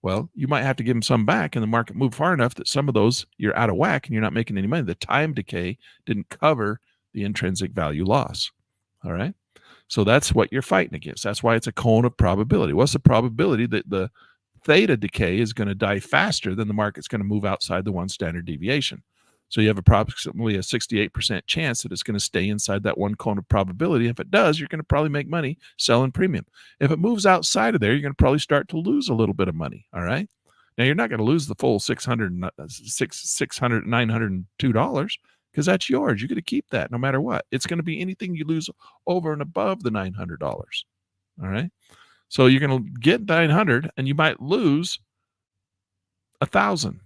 well, you might have to give them some back, and the market moved far enough that some of those you're out of whack and you're not making any money. The time decay didn't cover the intrinsic value loss. All right. So that's what you're fighting against. That's why it's a cone of probability. What's the probability that the theta decay is going to die faster than the market's going to move outside the one standard deviation? So you have approximately a 68% chance that it's going to stay inside that one cone of probability. If it does, you're going to probably make money selling premium. If it moves outside of there, you're going to probably start to lose a little bit of money. All right. Now you're not going to lose the full $902 because that's yours. You're going to keep that no matter what. It's going to be anything you lose over and above the $900. All right. So you're going to get 900 and you might lose 1,000.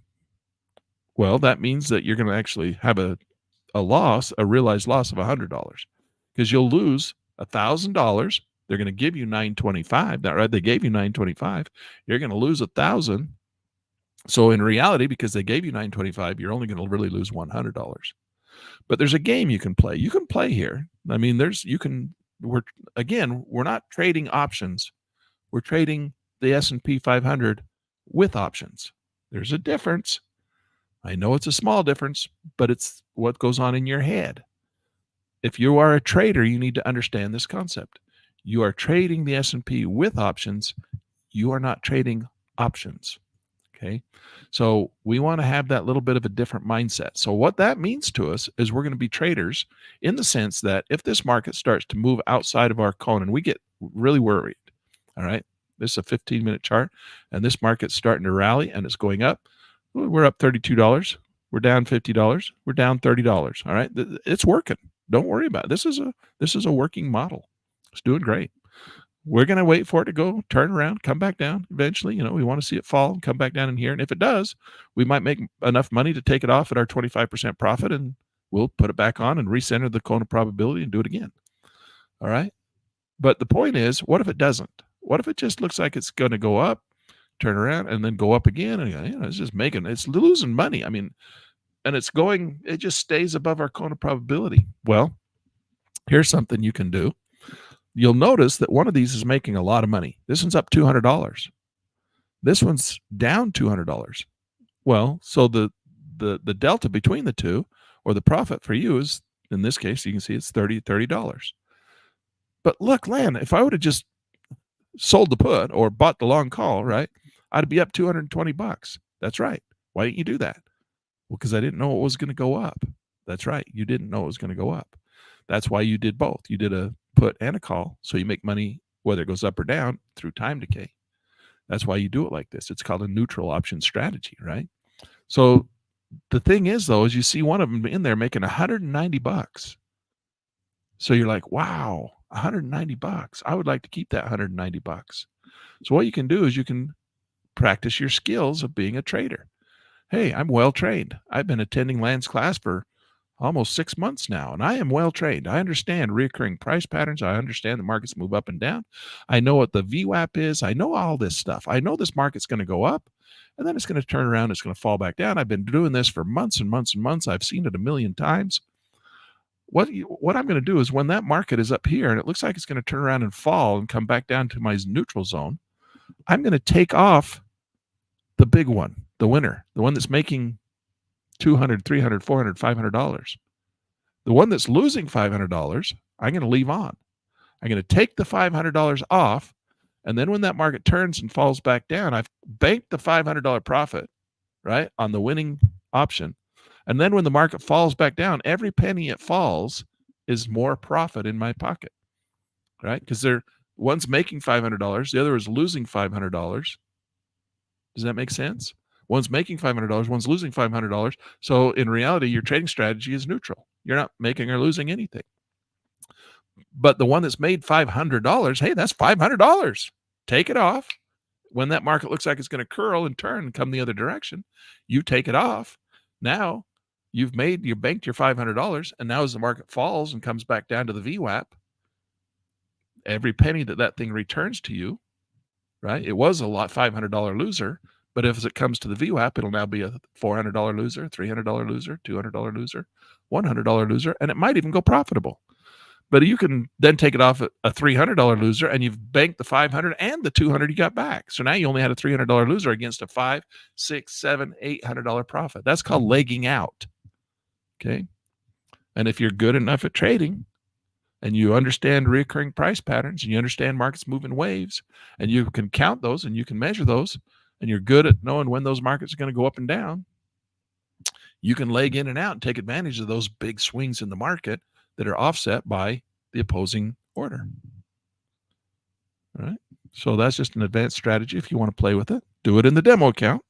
Well, that means that you're going to actually have a realized loss of $100, because you'll lose $1,000. They're going to give you $925. That right? They gave you $925. You're going to lose 1,000. So in reality, because they gave you $925, you're only going to really lose $100. But there's a game you can play. You can play here. I mean, we're not trading options. We're trading the S&P 500 with options. There's a difference. I know it's a small difference, but it's what goes on in your head. If you are a trader, you need to understand this concept. You are trading the S&P with options. You are not trading options. Okay. So we want to have that little bit of a different mindset. So what that means to us is we're going to be traders in the sense that if this market starts to move outside of our cone and we get really worried, all right, this is a 15-minute chart and this market's starting to rally and it's going up. We're up $32. We're down $50. We're down $30. All right. It's working. Don't worry about it. This is a working model. It's doing great. We're going to wait for it to go turn around, come back down. Eventually, we want to see it fall and come back down in here. And if it does, we might make enough money to take it off at our 25% profit, and we'll put it back on and recenter the cone of probability and do it again. All right. But the point is, what if it doesn't? What if it just looks like it's going to go up, turn around, and then go up again? And it's losing money. I mean, and it just stays above our cone of probability. Well, here's something you can do. You'll notice that one of these is making a lot of money. This one's up $200. This one's down $200. Well, so the delta between the two, or the profit for you, is, in this case, you can see it's $30. But look, Lan, if I would have just sold the put or bought the long call, right, I'd be up $220. That's right. Why didn't you do that? Well, because I didn't know it was going to go up. That's right. You didn't know it was going to go up. That's why you did both. You did a put and a call, so you make money whether it goes up or down through time decay. That's why you do it like this. It's called a neutral option strategy, right? So the thing is, though, is you see one of them in there making $190. So you're like, wow, $190. I would like to keep that $190. So what you can do is you can practice your skills of being a trader. Hey, I'm well trained. I've been attending Land's class for almost 6 months now, and I am well trained. I understand recurring price patterns. I understand the markets move up and down. I know what the VWAP is. I know all this stuff. I know this market's going to go up, and then it's going to turn around. It's going to fall back down. I've been doing this for months and months and months. I've seen it a million times. What I'm going to do is when that market is up here and it looks like it's going to turn around and fall and come back down to my neutral zone, I'm going to take off the big one, the winner, the one that's making $200, $300, $400, $500. The one that's losing $500, I'm going to leave on. I'm going to take the $500 off, and then when that market turns and falls back down, I've banked the $500 profit, right, on the winning option. And then when the market falls back down, every penny it falls, is more profit in my pocket, right? Because one's making $500, the other is losing $500. Does that make sense? One's making $500, one's losing $500. So in reality, your trading strategy is neutral. You're not making or losing anything. But the one that's made $500, hey, that's $500. Take it off. When that market looks like it's going to curl and turn and come the other direction, you take it off. Now you banked your $500, and now as the market falls and comes back down to the VWAP, every penny that thing returns to you, right? It was a $500 loser, but if it comes to the VWAP, it'll now be a $400 loser, $300 loser, $200 loser, $100 loser, and it might even go profitable. But you can then take it off a $300 loser, and you've banked the $500 and the $200 you got back. So now you only had a $300 loser against a $500, $600, $700, $800 profit. That's called legging out. Okay. And if you're good enough at trading and you understand recurring price patterns and you understand markets move in waves and you can count those and you can measure those and you're good at knowing when those markets are going to go up and down, you can leg in and out and take advantage of those big swings in the market that are offset by the opposing order. All right. So that's just an advanced strategy. If you want to play with it, do it in the demo account.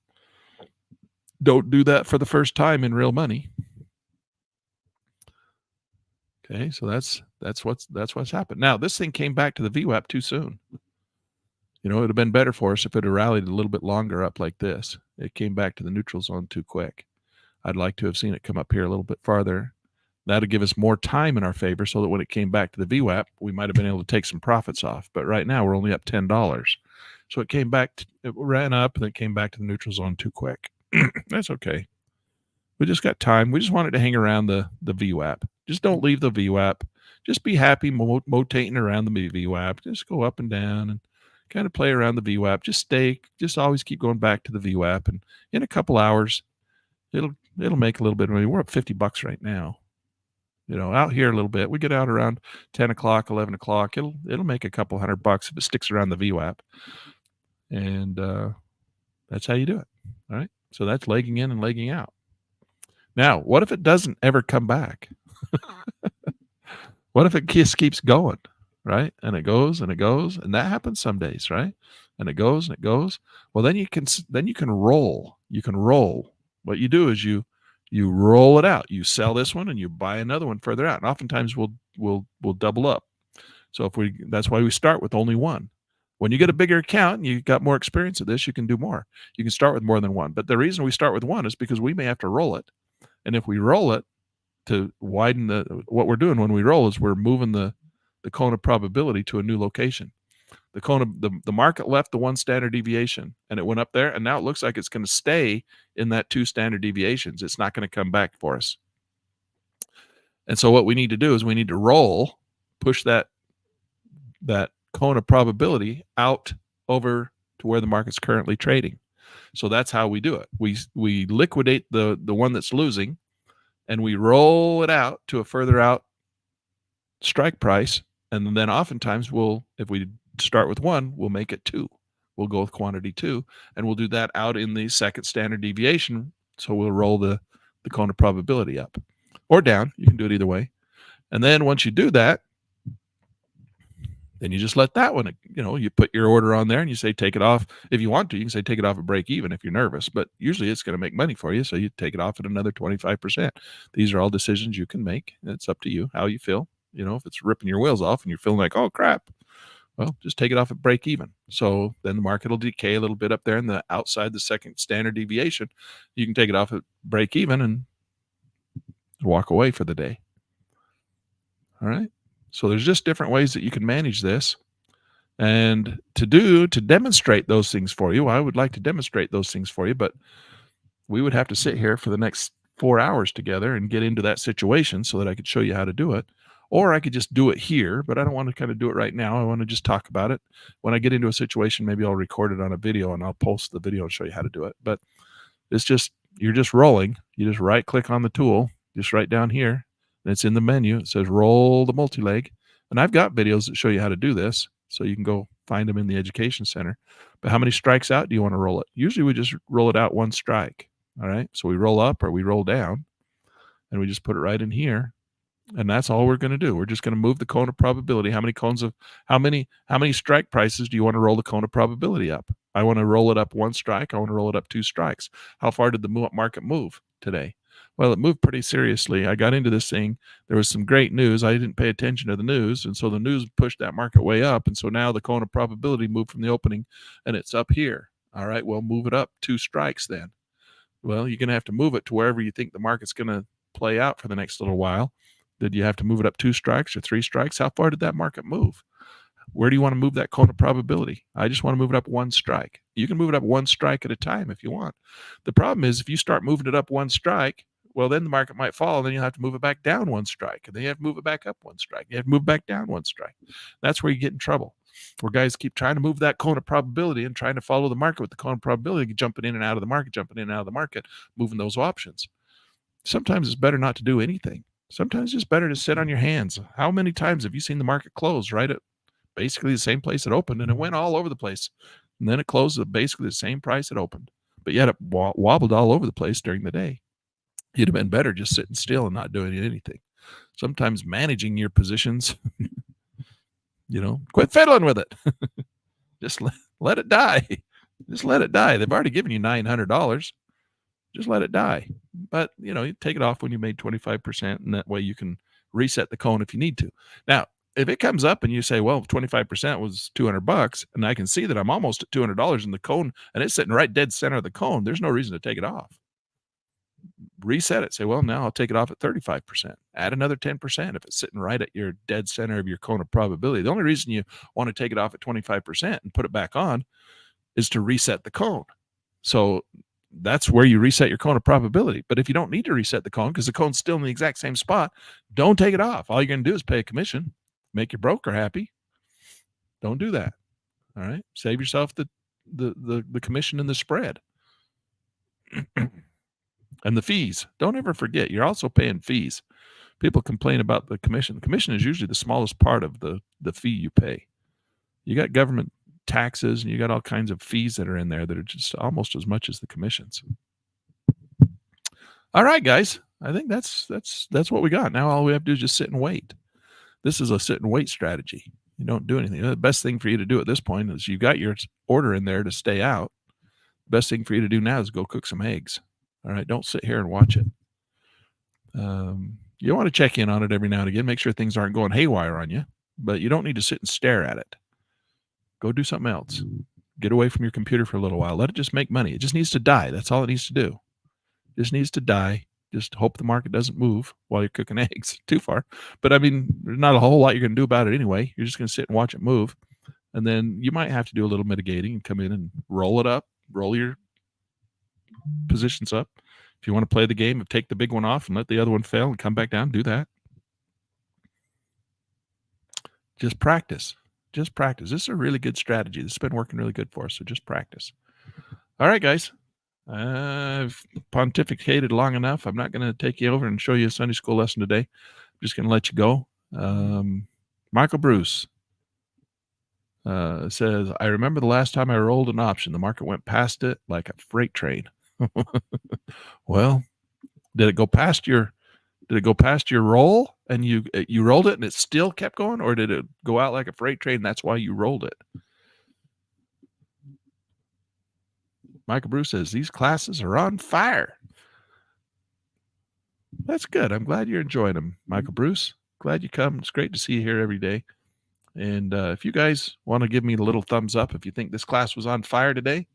Don't do that for the first time in real money. Okay. So that's what's happened. Now this thing came back to the VWAP too soon. It would have been better for us if it had rallied a little bit longer up like this. It came back to the neutral zone too quick. I'd like to have seen it come up here a little bit farther. That'll give us more time in our favor so that when it came back to the VWAP, we might have been able to take some profits off. But right now, we're only up $10. So it came back, it ran up, and it came back to the neutral zone too quick. That's okay. We just got time. We just wanted to hang around the VWAP. Just don't leave the VWAP. Just be happy rotating around the VWAP. Just go up and down and kind of play around the VWAP. Just always keep going back to the VWAP. And in a couple hours, it'll make a little bit of money. We're up $50 right now. Out here a little bit. We get out around 10 o'clock, 11 o'clock. It'll make a couple $100 if it sticks around the VWAP. And that's how you do it. All right. So that's legging in and legging out. Now, what if it doesn't ever come back? What if it just keeps going, right? And it goes and it goes, and that happens some days, right? And it goes and it goes. Well, then you can roll. You can roll. What you do is you roll it out. You sell this one and you buy another one further out. And oftentimes we'll double up. So that's why we start with only one. When you get a bigger account and you got more experience at this, you can do more. You can start with more than one. But the reason we start with one is because we may have to roll it. And if we roll it to widen what we're doing when we roll is we're moving the cone of probability to a new location. The cone of the market left the one standard deviation and it went up there, and now it looks like it's going to stay in that 2 standard deviations. It's not going to come back for us. And so what we need to do is we need to roll, push that cone of probability out over to where the market's currently trading. So that's how we do it. We liquidate the one that's losing, and we roll it out to a further out strike price. And then oftentimes if we start with 1, we'll make it 2. We'll go with quantity 2, and we'll do that out in the second standard deviation. So we'll roll the cone of probability up or down. You can do it either way. And then once you do that, then you just let that one, you put your order on there and you say, take it off. If you want to, you can say, take it off at break even if you're nervous, but usually it's going to make money for you. So you take it off at another 25%. These are all decisions you can make. It's up to you, how you feel. If it's ripping your wheels off and you're feeling like, oh crap, well, just take it off at break even. So then the market will decay a little bit up there in the outside the second standard deviation. You can take it off at break even and walk away for the day. All right. So there's just different ways that you can manage this. And to demonstrate those things for you, I would like to demonstrate those things for you, but we would have to sit here for the next 4 hours together and get into that situation so that I could show you how to do it. Or I could just do it here, but I don't want to kind of do it right now. I want to just talk about it. When I get into a situation, maybe I'll record it on a video and I'll post the video and show you how to do it. But it's just, you're just rolling. You just right click on the tool, just right down here. And it's in the menu. It says roll the multi-leg. And I've got videos that show you how to do this. So you can go find them in the education center. But how many strikes out do you want to roll it? Usually we just roll it out 1 strike. All right. So we roll up or we roll down and we just put it right in here. And that's all we're going to do. We're just going to move the cone of probability. How many strike prices do you want to roll the cone of probability up? I want to roll it up 1 strike. I want to roll it up 2 strikes. How far did the market move today? Well, it moved pretty seriously. I got into this thing. There was some great news. I didn't pay attention to the news, and so the news pushed that market way up, and so now the cone of probability moved from the opening, and it's up here. All right, well, move it up 2 strikes then. Well, you're going to have to move it to wherever you think the market's going to play out for the next little while. Did you have to move it up 2 strikes or 3 strikes? How far did that market move? Where do you want to move that cone of probability? I just want to move it up 1 strike. You can move it up 1 strike at a time if you want. The problem is if you start moving it up 1 strike, well, then the market might fall, and then you'll have to move it back down 1 strike, and then you have to move it back up 1 strike. You have to move it back down 1 strike. That's where you get in trouble. Where guys keep trying to move that cone of probability and trying to follow the market with the cone of probability, jumping in and out of the market, moving those options. Sometimes it's better not to do anything. Sometimes it's better to sit on your hands. How many times have you seen the market close right at basically the same place it opened, and it went all over the place, and then it closed at basically the same price it opened, but yet it wobbled all over the place during the day? You'd have been better just sitting still and not doing anything. Sometimes managing your positions, quit fiddling with it. Just let it die. Just let it die. They've already given you $900. Just let it die. But, you take it off when you made 25%, and that way you can reset the cone if you need to. Now, if it comes up and you say, well, 25% was $200, and I can see that I'm almost at $200 in the cone, and it's sitting right dead center of the cone, there's no reason to take it off. Reset it. Say, well, now I'll take it off at 35%. Add another 10% if it's sitting right at your dead center of your cone of probability. The only reason you want to take it off at 25% and put it back on is to reset the cone. So that's where you reset your cone of probability. But if you don't need to reset the cone because the cone's still in the exact same spot, don't take it off. All you're going to do is pay a commission, make your broker happy. Don't do that. All right. Save yourself the commission and the spread. And the fees. Don't ever forget, you're also paying fees. People complain about the commission. The commission is usually the smallest part of the fee you pay. You got government taxes, and you got all kinds of fees that are in there that are just almost as much as the commissions. All right, guys. I think that's what we got. Now all we have to do is just sit and wait. This is a sit and wait strategy. You don't do anything. The best thing for you to do at this point is you've got your order in there to stay out. The best thing for you to do now is go cook some eggs. All right, don't sit here and watch it. You want to check in on it every now and again, make sure things aren't going haywire on you, but you don't need to sit and stare at it. Go do something else. Get away from your computer for a little while. Let it just make money. It just needs to die. That's all it needs to do. It just needs to die. Just hope the market doesn't move while you're cooking eggs too far. But I mean, there's not a whole lot you're going to do about it anyway. You're just going to sit and watch it move. And then you might have to do a little mitigating and come in and roll it up, roll your positions up. If you want to play the game of take the big one off and let the other one fail and come back down, do that. Just practice. Just practice. This is a really good strategy. This has been working really good for us, so just practice. All right, guys. I've pontificated long enough. I'm not going to take you over and show you a Sunday school lesson today. I'm just going to let you go. Michael Bruce says, I remember the last time I rolled an option. The market went past it like a freight train. Well, did it go past your roll and you rolled it and it still kept going, or did it go out like a freight train and that's why you rolled it? Michael Bruce says these classes are on fire. That's good. I'm glad you're enjoying them, Michael Bruce. Glad you come. It's great to see you here every day. And if you guys want to give me the little thumbs up if you think this class was on fire today,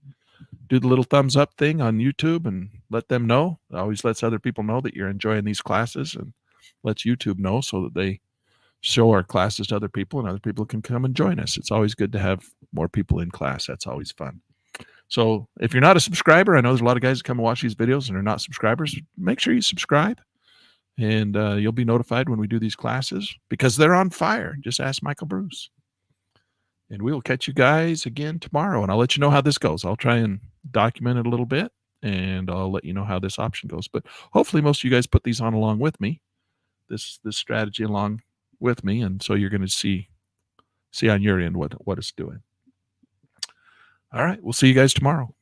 do the little thumbs up thing on YouTube and let them know. It always lets other people know that you're enjoying these classes and lets YouTube know so that they show our classes to other people and other people can come and join us. It's always good to have more people in class. That's always fun. So if you're not a subscriber, I know there's a lot of guys that come and watch these videos and are not subscribers. Make sure you subscribe and you'll be notified when we do these classes because they're on fire. Just ask Michael Bruce. And we will catch you guys again tomorrow, and I'll let you know how this goes. I'll try and document it a little bit, and I'll let you know how this option goes. But hopefully most of you guys put these on along with me, this strategy along with me, and so you're going to see on your end what it's doing. All right, we'll see you guys tomorrow.